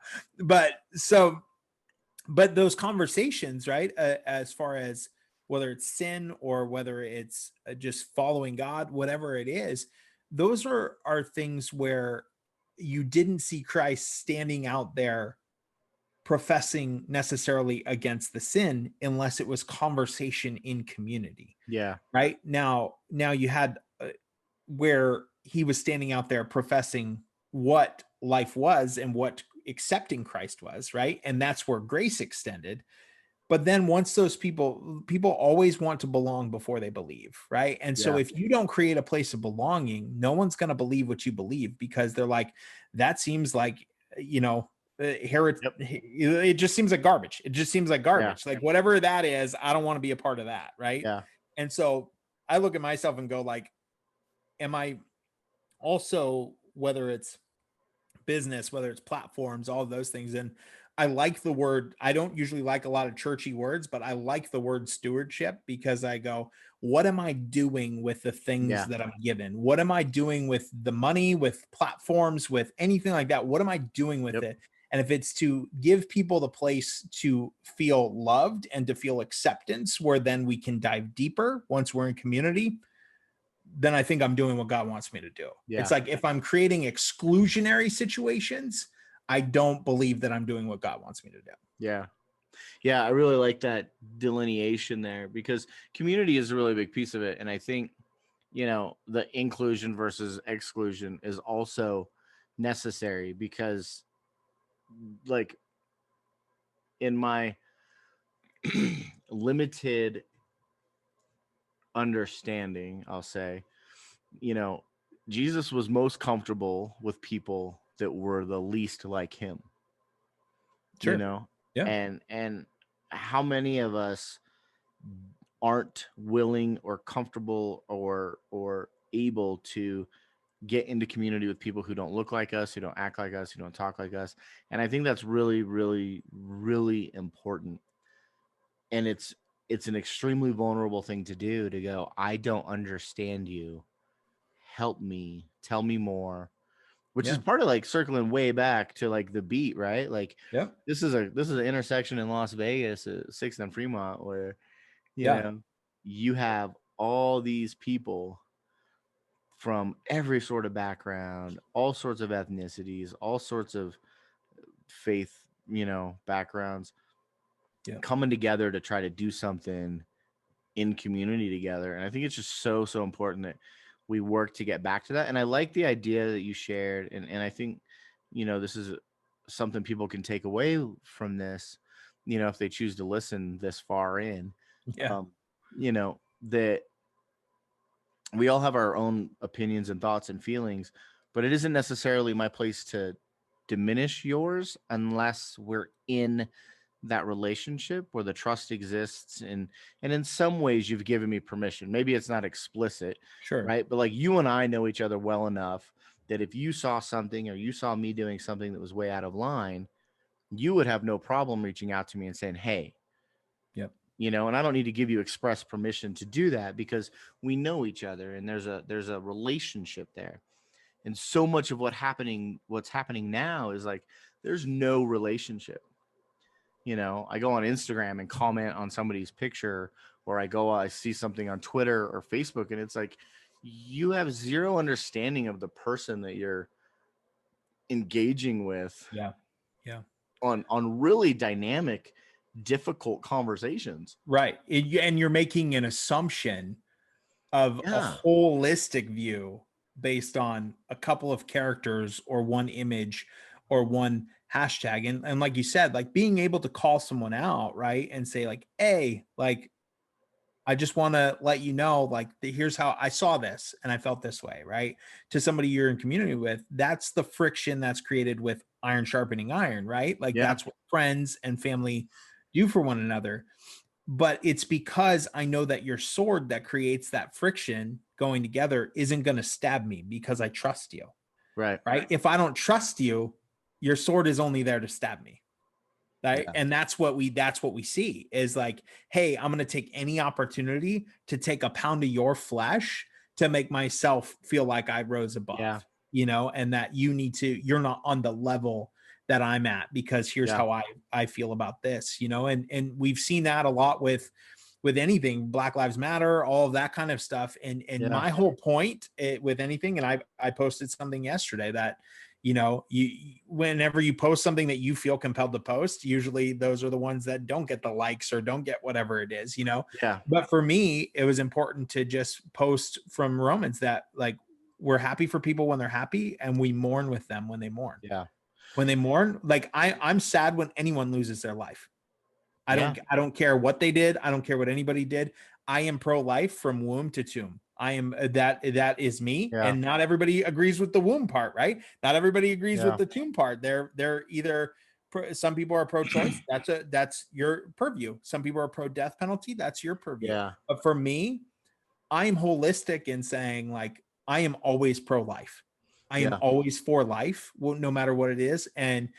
But those conversations, right, as far as whether it's sin or whether it's just following God, whatever it is, those are things where you didn't see Christ standing out there professing necessarily against the sin, unless it was conversation in community. Yeah. Right now you had where he was standing out there professing what life was and what accepting Christ was, right? And that's where grace extended. But then once those people always want to belong before they believe, right? And so Yeah. if you don't create a place of belonging, no one's going to believe what you believe, because they're like, that seems like, here Yep. it just seems like garbage. It just seems like Yeah. garbage. Like whatever that is, I don't want to be a part of that, right? Yeah. And so I look at myself and go like, am I also, whether it's business, whether it's platforms, all of those things. And I like the word, I don't usually like a lot of churchy words, but I like the word stewardship, because I go, what am I doing with the things Yeah. that I'm given? What am I doing with the money, with platforms, with anything like that? What am I doing with Yep. it? And if it's to give people the place to feel loved and to feel acceptance, where then we can dive deeper once we're in community, then I think I'm doing what God wants me to do. It's Yeah. like if I'm creating exclusionary situations, I don't believe that I'm doing what God wants me to do. Yeah. Yeah. I really like that delineation there, because community is a really big piece of it. And I think, the inclusion versus exclusion is also necessary, because, like, in my limited understanding, I'll say, you know, Jesus was most comfortable with people that were the least like him, you Sure. know, Yeah. and how many of us aren't willing or comfortable or able to get into community with people who don't look like us, who don't act like us, who don't talk like us. And I think that's really, really, really important. And it's an extremely vulnerable thing to do, to go, I don't understand you. Help me, tell me more. Which is Yeah. part of like circling way back to like the beat, right? Like Yeah. this is an intersection in Las Vegas, 6th and Fremont, where you Yeah. know you have all these people from every sort of background, all sorts of ethnicities, all sorts of faith, backgrounds, Yeah. coming together to try to do something in community together. And I think it's just so, so important that we work to get back to that. And I like the idea that you shared. And I think, this is something people can take away from this, if they choose to listen this far in, Yeah. um, that we all have our own opinions and thoughts and feelings, but it isn't necessarily my place to diminish yours unless we're in that relationship where the trust exists. And in some ways you've given me permission. Maybe it's not explicit, Sure. right? But like you and I know each other well enough that if you saw something or you saw me doing something that was way out of line, you would have no problem reaching out to me and saying, hey, Yep. and I don't need to give you express permission to do that, because we know each other and there's a relationship there. And so much of what's happening now is like there's no relationship. I go on Instagram and comment on somebody's picture, or I see something on Twitter or Facebook, and it's like you have zero understanding of the person that you're engaging with Yeah. Yeah. on really dynamic, difficult conversations. Right. And you're making an assumption of a Yeah. holistic view based on a couple of characters or one image or one hashtag. And like you said, like being able to call someone out, right, and say like, hey, like, I just want to let you know, like, here's how I saw this and I felt this way, right? To somebody you're in community with, that's the friction that's created with iron sharpening iron, right? Like, Yeah. that's what friends and family do for one another. But it's because I know that your sword that creates that friction going together isn't going to stab me because I trust you, Right. right? If I don't trust you, your sword is only there to stab me. Right. Yeah. And that's what we see is like, hey, I'm going to take any opportunity to take a pound of your flesh to make myself feel like I rose Yeah. above, and that you're not on the level that I'm at because here's Yeah. how I feel about this, and we've seen that a lot with anything, Black Lives Matter, all of that kind of stuff. And Yeah. my whole point with anything, and I posted something yesterday that, you whenever you post something that you feel compelled to post, usually those are the ones that don't get the likes or don't get whatever it is. Yeah. But for me, it was important to just post from Romans that, like, we're happy for people when they're happy and we mourn with them when they mourn. Yeah. When they mourn, like, I'm sad when anyone loses their life. I Yeah. don't care what they did. I don't care what anybody did. I am pro-life from womb to tomb. I am that is me. Yeah. And not everybody agrees with the womb part, right? Not everybody agrees with Yeah. the tomb part. They're either some people are pro-choice. That's your purview. Some people are pro-death penalty. That's your purview. Yeah. But for me, I'm holistic in saying, like, I am always pro-life. I am Yeah. always for life, no matter what it is. And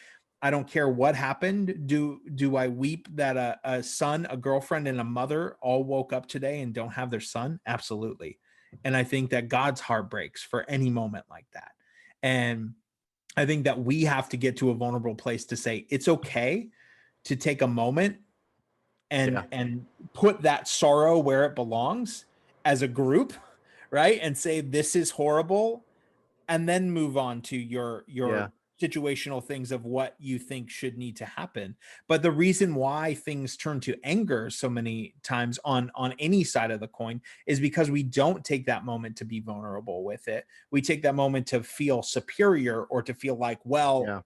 I don't care what happened. Do I weep that a son, a girlfriend, and a mother all woke up today and don't have their son? Absolutely. And I think that God's heart breaks for any moment like that. And I think that we have to get to a vulnerable place to say it's okay to take a moment Yeah. and put that sorrow where it belongs as a group, right? And say this is horrible, and then move on to your Yeah. situational things of what you think should need to happen. But the reason why things turn to anger so many times on any side of the coin is because we don't take that moment to be vulnerable with it. We take that moment to feel superior or to feel like, well, Yeah.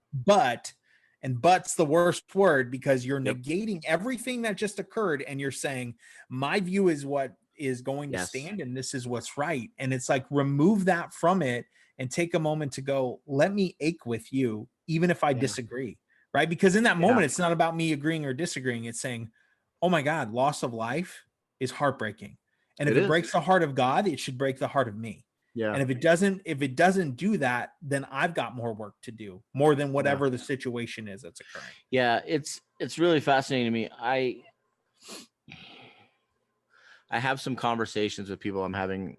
but's the worst word because you're Yep. negating everything that just occurred and you're saying my view is what is going to Yes. stand and this is what's right. And it's like, remove that from it and take a moment to go, let me ache with you, even if I Yeah. disagree, right? Because in that Yeah. moment, it's not about me agreeing or disagreeing. It's saying, oh my God, loss of life is heartbreaking. And if It it is. breaks the heart of God, it should break the heart of me. Yeah. And if it doesn't do that, then I've got more work to do, more than Yeah. whatever the situation is that's occurring. Yeah. It's really fascinating to me. I have some conversations with people I'm having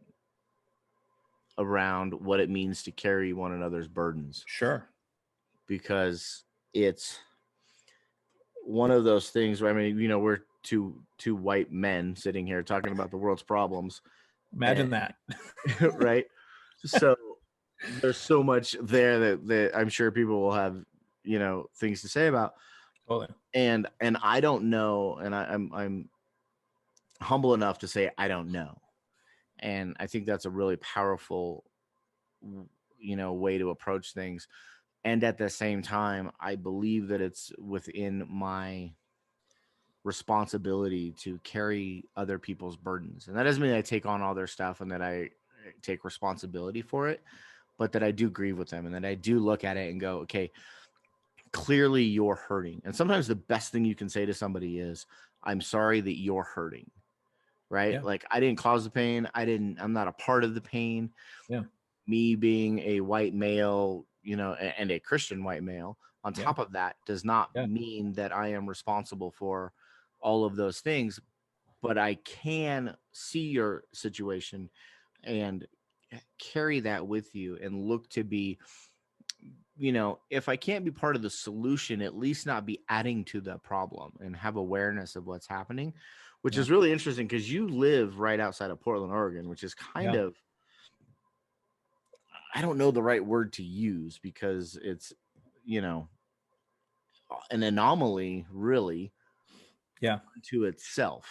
around what it means to carry one another's burdens, Sure. because it's one of those things where, I mean, we're two white men sitting here talking about the world's problems, Imagine that. right? So there's so much there that I'm sure people will have, things to say about. Totally. And I don't know, and I'm humble enough to say I don't know. And I think that's a really powerful, way to approach things. And at the same time, I believe that it's within my responsibility to carry other people's burdens. And that doesn't mean I take on all their stuff and that I take responsibility for it, but that I do grieve with them and that I do look at it and go, okay, clearly you're hurting. And sometimes the best thing you can say to somebody is, I'm sorry that you're hurting. Right? Yeah. Like, I didn't cause the pain. I'm not a part of the pain. Yeah. Me being a white male, and a Christian white male on top of that does not mean that I am responsible for all of those things, but I can see your situation and carry that with you and look to be, if I can't be part of the solution, at least not be adding to the problem and have awareness of what's happening, which is really interesting because you live right outside of Portland, Oregon, which is kind of, I don't know the right word to use because it's, an anomaly, really. Yeah. to itself.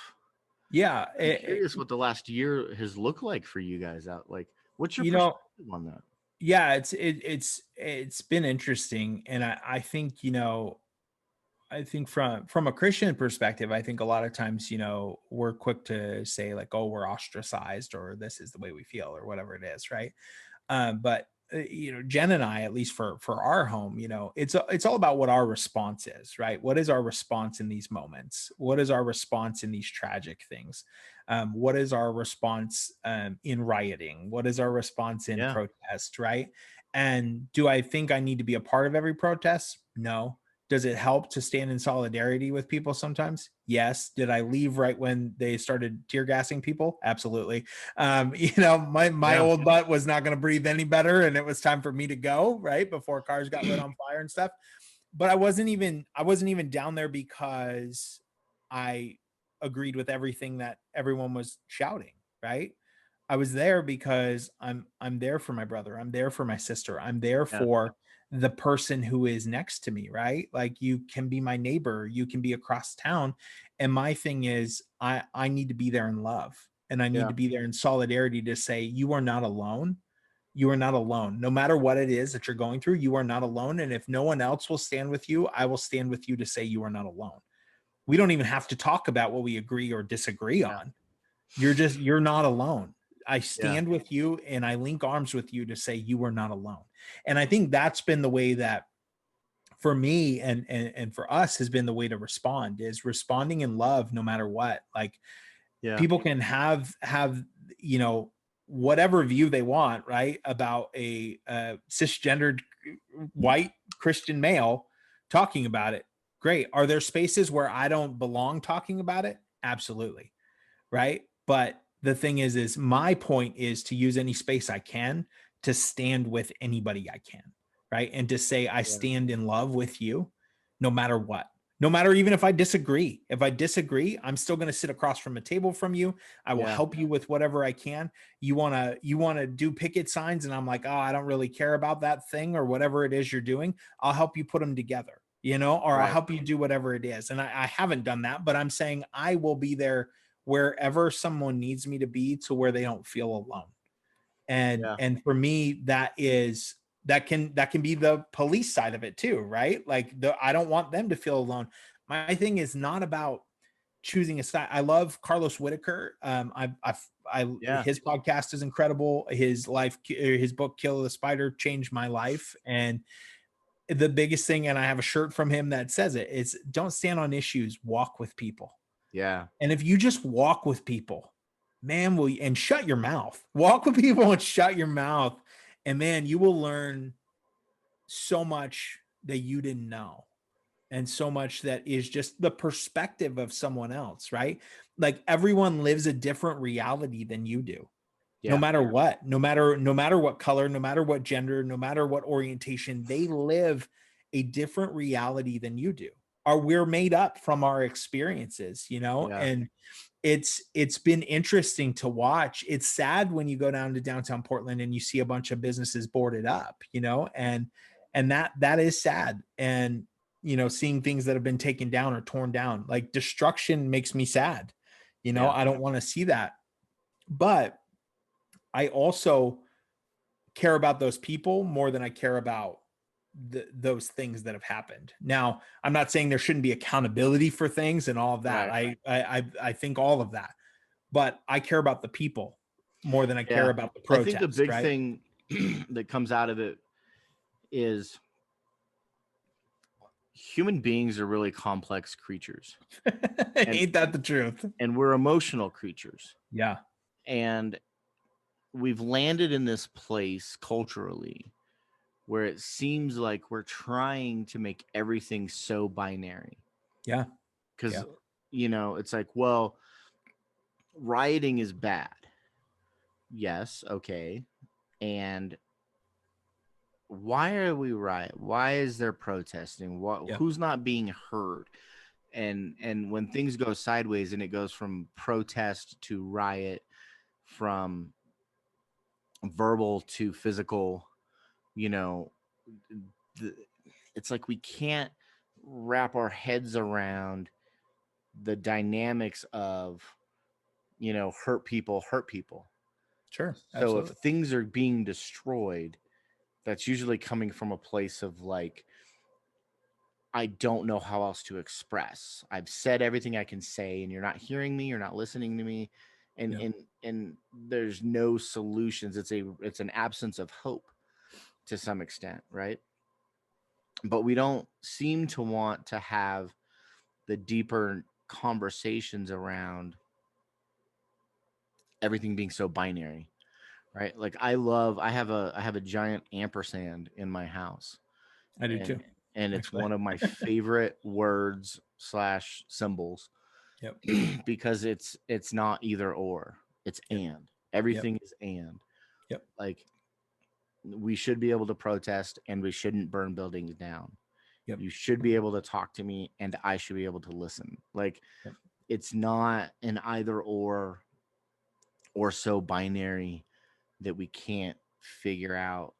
Yeah. I'm curious what the last year has looked like for you guys out. Like, what's your You know, perspective on that? yeah, it's been interesting. And I think, I think from a Christian perspective, I think a lot of times, we're quick to say like, oh, we're ostracized or this is the way we feel or whatever it is, right? But Jen and I, at least for our home, it's all about what our response is, right? What is our response in these moments? What is our response in these tragic things? What is our response in rioting? What is our response in Yeah. protest, right? And do I think I need to be a part of every protest? No. Does it help to stand in solidarity with people sometimes? Yes. Did I leave right when they started tear gassing people? Absolutely. My Yeah. old butt was not going to breathe any better, and it was time for me to go, right, before cars got lit on fire and stuff. But I wasn't even down there because I agreed with everything that everyone was shouting, right? I was there because I'm there for my brother. I'm there for my sister. I'm there Yeah. for the person who is next to me, right? Like, you can be my neighbor, you can be across town. And my thing is, I need to be there in love, and I need Yeah. to be there in solidarity to say, you are not alone. You are not alone. No matter what it is that you're going through, you are not alone. And if no one else will stand with you, I will stand with you to say you are not alone. We don't even have to talk about what we agree or disagree Yeah. on. You're not alone. I Yeah. stand with you and I link arms with you to say you are not alone. And I think that's been the way that for me and for us has been the way to respond, is responding in love no matter what. Like, Yeah. people can have whatever view they want, right, about a cisgendered white Christian male talking about it. Great. Are there spaces where I don't belong talking about it? Absolutely. Right. But the thing is my point is to use any space I can to stand with anybody I can, right? And to say I Yeah. stand in love with you no matter what. No matter, even if I disagree. If I disagree, I'm still going to sit across from a table from you. I will Yeah. help you with whatever I can. You want to do picket signs and I'm like, "Oh, I don't really care about that thing," or whatever it is you're doing. I'll help you put them together, or I'll Right. help you do whatever it is. And I haven't done that, but I'm saying I will be there wherever someone needs me to be, to where they don't feel alone. and Yeah. and for me, that can be the police side of it too, right? Like, I don't want them to feel alone. My thing is not about choosing a side. I love Carlos Whitaker. Yeah. His podcast is incredible. His book Kill the Spider changed my life. And the biggest thing, and I have a shirt from him that says it, is don't stand on issues, walk with people. Yeah. And if you just walk with people, man, and shut your mouth. Walk with people and shut your mouth. And man, you will learn so much that you didn't know. And so much that is just the perspective of someone else, right? Like, everyone lives a different reality than you do. No Yeah. matter what, no matter what color, no matter what gender, no matter what orientation, they live a different reality than you do. Or we're made up from our experiences, Yeah. and it's been interesting to watch. It's sad when you go down to downtown Portland and you see a bunch of businesses boarded up, and that is sad. And seeing things that have been taken down or torn down, like, destruction makes me sad. Yeah. I don't want to see that. But I also care about those people more than I care about those things that have happened. Now, I'm not saying there shouldn't be accountability for things and all of that. Right. I think all of that, but I care about the people more than I care Yeah. about the I think the protest, big right? thing that comes out of it is human beings are really complex creatures, Ain't that the truth? and we're emotional creatures. Yeah. And we've landed in this place culturally where it seems like we're trying to make everything so binary. Yeah. Because, Yeah. it's like, well, rioting is bad. Yes. Okay. And why are we riot? Why is there protesting? Yeah. Who's not being heard? And when things go sideways and it goes from protest to riot, from verbal to physical, you know, it's like we can't wrap our heads around the dynamics of, hurt people hurt people. Sure. So if Absolutely. things are being destroyed, that's usually coming from a place of like, I don't know how else to express. I've said everything I can say, and you're not hearing me, you're not listening to me, and Yeah. and there's no solutions. It's an absence of hope to some extent, right? But we don't seem to want to have the deeper conversations around everything being so binary, right? Like I have a giant ampersand in my house, I do and too, it's actually. one of my favorite words slash symbols Yep. because it's not either or, it's Yep. and. Yep. Everything is and. Yep. Like, we should be able to protest and we shouldn't burn buildings down. Yep. You should be able to talk to me and I should be able to listen. Like, Yep. it's not an either or so binary that we can't figure out,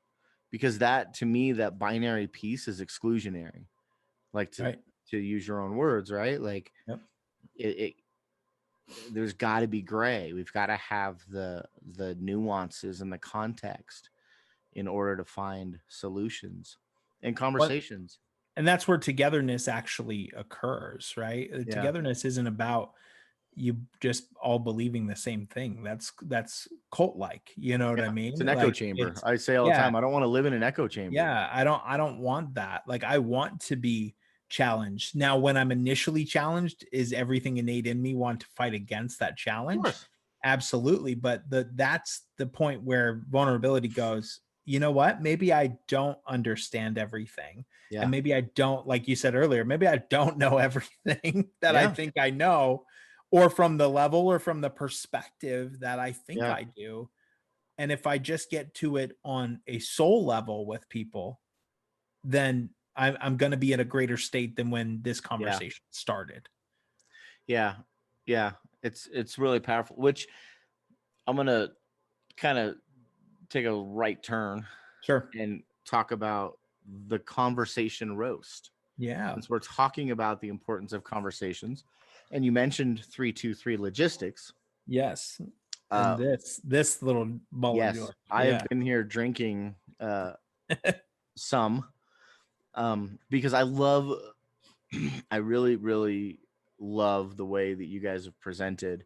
because that, to me, that binary piece is exclusionary. Like, Right. to use your own words, right? Like, Yep. it there's got to be gray. We've got to have the nuances and the context in order to find solutions and What conversations. And that's where togetherness actually occurs, right? Yeah. Togetherness isn't about you just all believing the same thing. That's cult like, you know what I Yeah. It's mean? an echo Like chamber. it's I say all the yeah, time, I don't want to live in an echo chamber. yeah, I don't want that. Like I want to be challenged. Now when I'm initially challenged, is everything innate in me want to fight against that Of challenge? course. Absolutely, but that's the point where vulnerability goes, you know what? Maybe I don't understand everything. And Yeah. maybe I don't, like you said earlier, maybe I don't know everything that I Yeah. think I know, or from the level or from the perspective that I think Yeah. I do. And if I just get to it on a soul level with people, then I'm going to be at a greater state than when this Yeah. conversation started. Yeah. Yeah. It's really powerful, which I'm going to kind of take a right turn Sure. and talk about the conversation roast. Yeah. Since we're talking about the importance of conversations, and you mentioned 323 logistics. Yes. Uh, And this little ball of yes, yours. I have Yeah. been here drinking some, because I love, I really, really love the way that you guys have presented,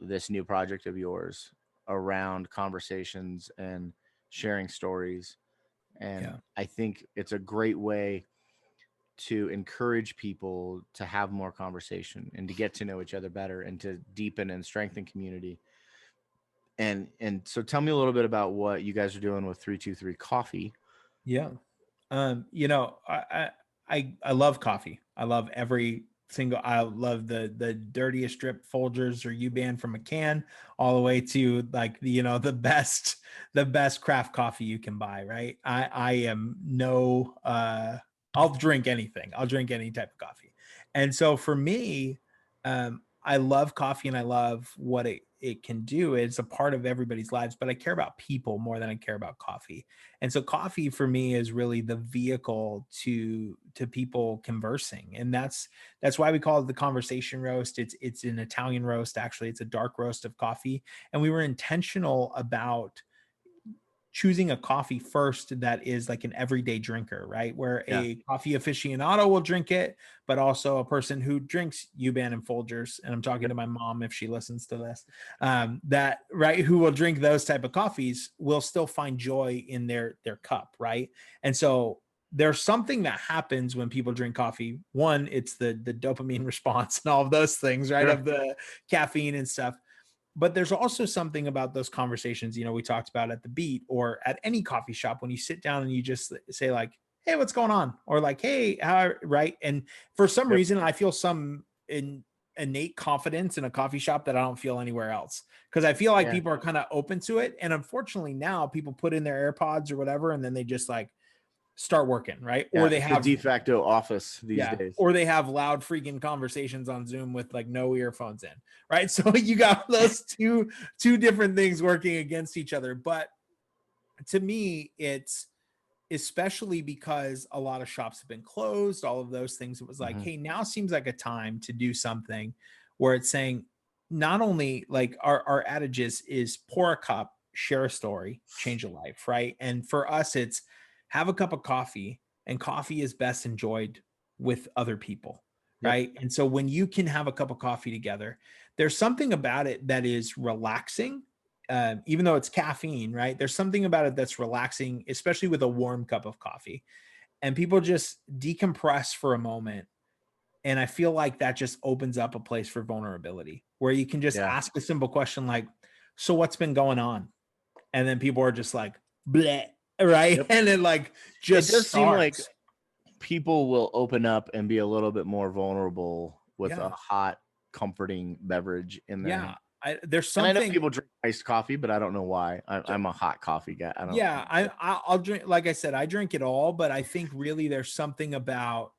this new project of yours around conversations and sharing stories. And Yeah. I think it's a great way to encourage people to have more conversation and to get to know each other better and to deepen and strengthen community. And so tell me a little bit about what you guys are doing with 323 coffee. Yeah. I love coffee. I love every single. I love the dirtiest drip Folgers or U-Band from a can, all the way to like the best craft coffee you can buy. Right. I am no. I'll drink anything. I'll drink any type of coffee. And so for me, I love coffee and I love what it can do. It's a part of everybody's lives, but I care about people more than I care about coffee. And so coffee for me is really the vehicle to people conversing. And that's why we call it the conversation roast. It's an Italian roast, actually. It's a dark roast of coffee. And we were intentional about choosing a coffee first that is like an everyday drinker, right? Where Yeah. a coffee aficionado will drink it, but also a person who drinks U-Ban and Folgers, and I'm talking to my mom if she listens to this, that right, who will drink those type of coffees will still find joy in their cup, right? And so there's something that happens when people drink coffee. One, it's the dopamine response and all of those things, right? Sure. Of the caffeine and stuff. But there's also something about those conversations, we talked about at the beat or at any coffee shop when you sit down and you just say like, hey, what's going on? Or like, hey, how, right? And for some Yep. reason, I feel some innate confidence in a coffee shop that I don't feel anywhere else. Because I feel like Yeah. people are kind of open to it. And unfortunately now people put in their AirPods or whatever, and then they just like start working, right? Yeah. Or they It's the have de facto office these yeah. days. Or they have loud freaking conversations on Zoom with like no earphones in, right? So you got those two different things working against each other. But to me, it's especially because a lot of shops have been closed, all of those things. It was like, hey, now seems like a time to do something where it's saying, not only like our adage is pour a cup, share a story, change a life, right? And for us, it's have a cup of coffee, and coffee is best enjoyed with other people, right? And so when you can have a cup of coffee together, there's something about it that is relaxing. Even though it's caffeine, right? There's something about it that's relaxing, especially with a warm cup of coffee. And people just decompress for a moment. And I feel like that just opens up a place for vulnerability where you can just ask a simple question like, so what's been going on? And then people are just like, bleh, right? And then like just it does seem like starts. people will open up and be a little bit more vulnerable with Yeah. a hot, comforting beverage in their hand. There's And I know something. people drink iced coffee, but I don't know why. I'm a hot coffee guy. I don't. I'll drink. Like I said, I drink it all, but I think really there's something about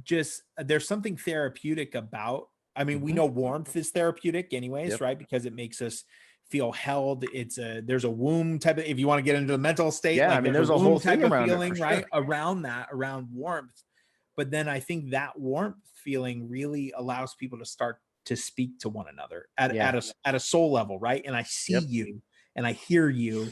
just there's something therapeutic about. I mean, we know warmth is therapeutic, anyways, right? Because it makes us feel held. There's a womb type of. If you want to get into the mental state, Yeah, like I mean, there's there's a whole type thing of around feeling, it, for right? sure. Around warmth. But then I think that warmth feeling really allows people to start to speak to one another at a soul level, right? And I see you and I hear you,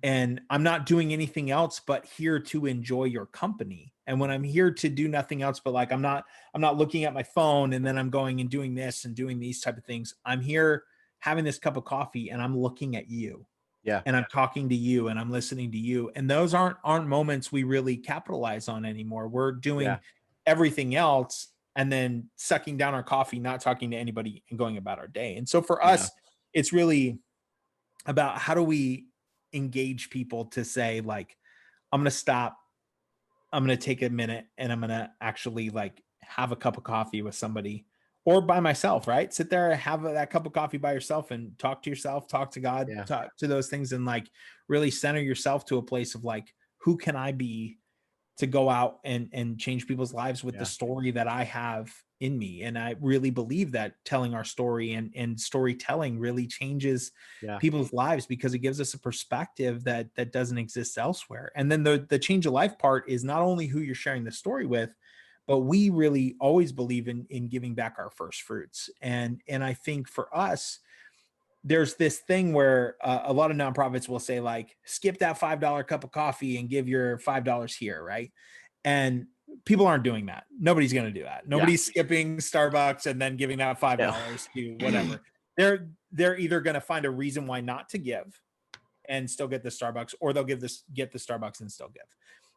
and I'm not doing anything else but here to enjoy your company. And when I'm here to do nothing else but like I'm not looking at my phone and then I'm going and doing this and doing these type of things. I'm here having this cup of coffee and I'm looking at you. Yeah. And I'm talking to you and I'm listening to you. And those aren't moments we really capitalize on anymore. We're doing everything else and then sucking down our coffee, not talking to anybody and going about our day. And so for us, it's really about how do we engage people to say like, I'm going to stop. I'm going to take a minute and I'm going to actually like have a cup of coffee with somebody or by myself, right? Sit there, have that cup of coffee by yourself and talk to yourself, talk to God, talk to those things, and like really center yourself to a place of like, who can I be to go out and change people's lives with the story that I have in me. And I really believe that telling our story and storytelling really changes people's lives because it gives us a perspective that doesn't exist elsewhere. And then the change of life part is not only who you're sharing the story with, but we really always believe in giving back our first fruits. And I think for us, there's this thing where a lot of nonprofits will say like, skip that $5 cup of coffee and give your $5 here, right? And people aren't doing that. Nobody's going to do that. Nobody's skipping Starbucks and then giving that $5 to whatever. They're either going to find a reason why not to give and still get the Starbucks, or they'll get the Starbucks and still give.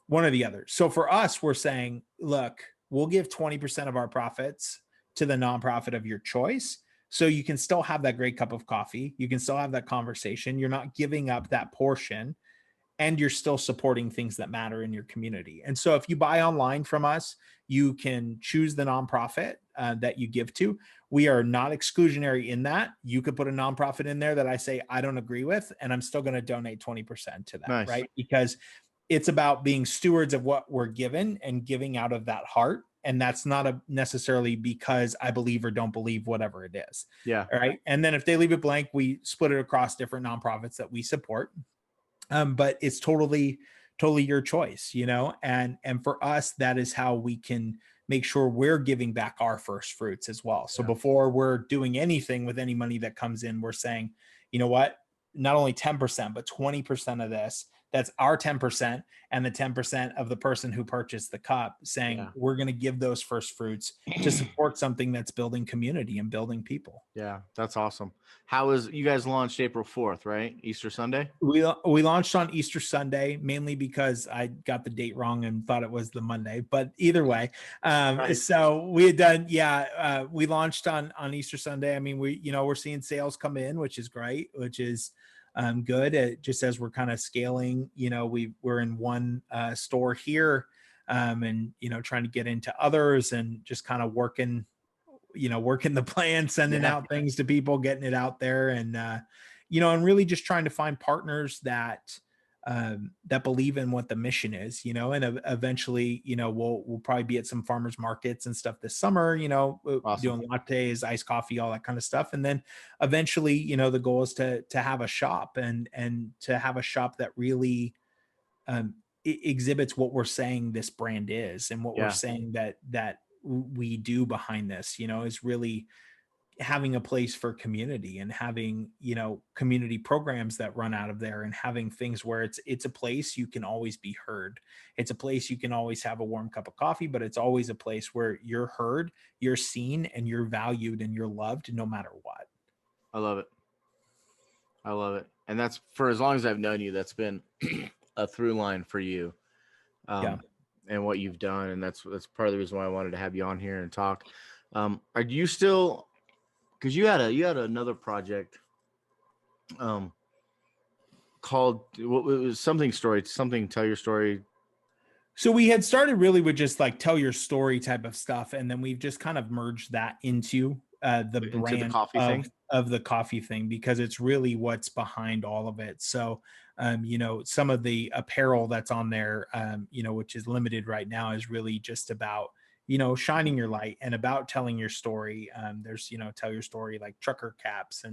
One or the other. So for us, we're saying, look, we'll give 20% of our profits to the nonprofit of your choice. So you can still have that great cup of coffee. You can still have that conversation. You're not giving up that portion, and you're still supporting things that matter in your community. And so if you buy online from us, you can choose the nonprofit that you give to. We are not exclusionary in that. You could put a nonprofit in there that I say I don't agree with, and I'm still going to donate 20% to that, right? Because it's about being stewards of what we're given and giving out of that heart. And that's not necessarily because I believe or don't believe, whatever it is. Yeah. All right. And then if they leave it blank, we split it across different nonprofits that we support. But it's totally your choice, you know, and for us, that is how we can make sure we're giving back our first fruits as well. So before we're doing anything with any money that comes in, we're saying, you know what, not only 10%, but 20% of this, that's our 10% and the 10% of the person who purchased the cup, saying we're going to give those first fruits to support something that's building community and building people. Yeah, that's awesome. How is you guys launched April 4th, right? Easter Sunday? We launched on Easter Sunday, mainly because I got the date wrong and thought it was the Monday, but either way. So we had done, we launched on Easter Sunday. I mean, we're seeing sales come in, which is great, which is good. Just as we're kind of scaling, we're in one store here and, trying to get into others and just kind of working the plan, sending out things to people, getting it out there, and and really just trying to find partners that believe in what the mission is, and eventually, we'll probably be at some farmers markets and stuff this summer, doing lattes, iced coffee, all that kind of stuff. And then eventually, the goal is to have a shop and to have a shop that really exhibits what we're saying this brand is, and what we're Yeah, saying that we do behind this, is really having a place for community, and having, community programs that run out of there, and having things where it's a place you can always be heard. It's a place you can always have a warm cup of coffee, but it's always a place where you're heard, you're seen, and you're valued, and you're loved no matter what. I love it. I love it. And that's for as long as I've known you, that's been a through line for you, Yeah. um, and what you've done. And that's part of the reason why I wanted to have you on here and talk. Are you still, because you had another project, um, called what was something story, something tell your story. So we had started really with just like tell your story type of stuff, and then we've just kind of merged that into the Into the brand coffee of thing. the coffee thing, because it's really what's behind all of it. So, some of the apparel that's on there, which is limited right now, is really just about shining your light and about telling your story. There's tell your story like trucker caps,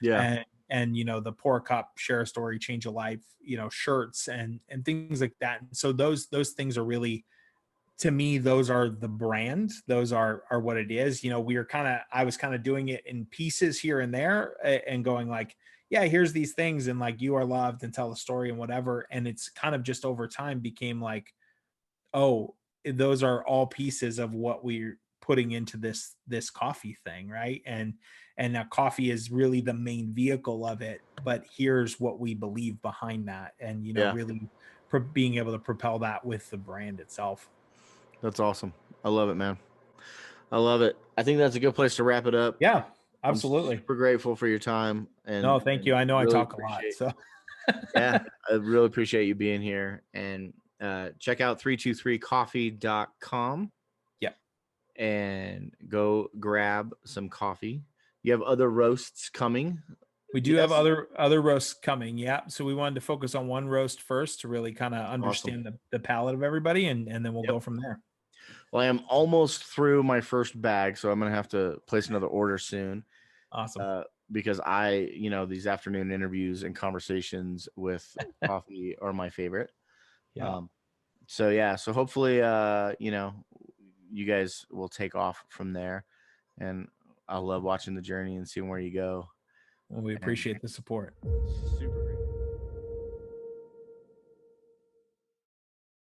Yeah, and the pour a cup, share a story, change a life, shirts and things like that. And so those things are really, to me, those are the brand. Those are what it is. I was kind of doing it in pieces here and there, and going like, yeah, here's these things, and like, you are loved, and tell the story and whatever. And it's kind of just over time became like, oh, those are all pieces of what we're putting into this coffee thing, right? And now coffee is really the main vehicle of it, but here's what we believe behind that, and yeah, really being able to propel that with the brand itself. that's awesome. I love it, man. I love it. I think that's a good place to wrap it up. Yeah, I'm absolutely. super grateful for your time, No, and thank you. I know I really talk a lot, appreciate. so Yeah, I really appreciate you being here. And check out 323coffee.com yeah. and go grab some coffee. You have other roasts coming. We do have Yes. other roasts coming. Yeah. So we wanted to focus on one roast first to really kind of Awesome. understand the palate of everybody, and then we'll Yep. go from there. Well, I am almost through my first bag, so I'm gonna have to place another order soon. Awesome. Uh, because these afternoon interviews and conversations with coffee are my favorite. Yeah. Um, so yeah, so hopefully, you guys will take off from there, and I love watching the journey and seeing where you go. Well, we And appreciate the support. super great.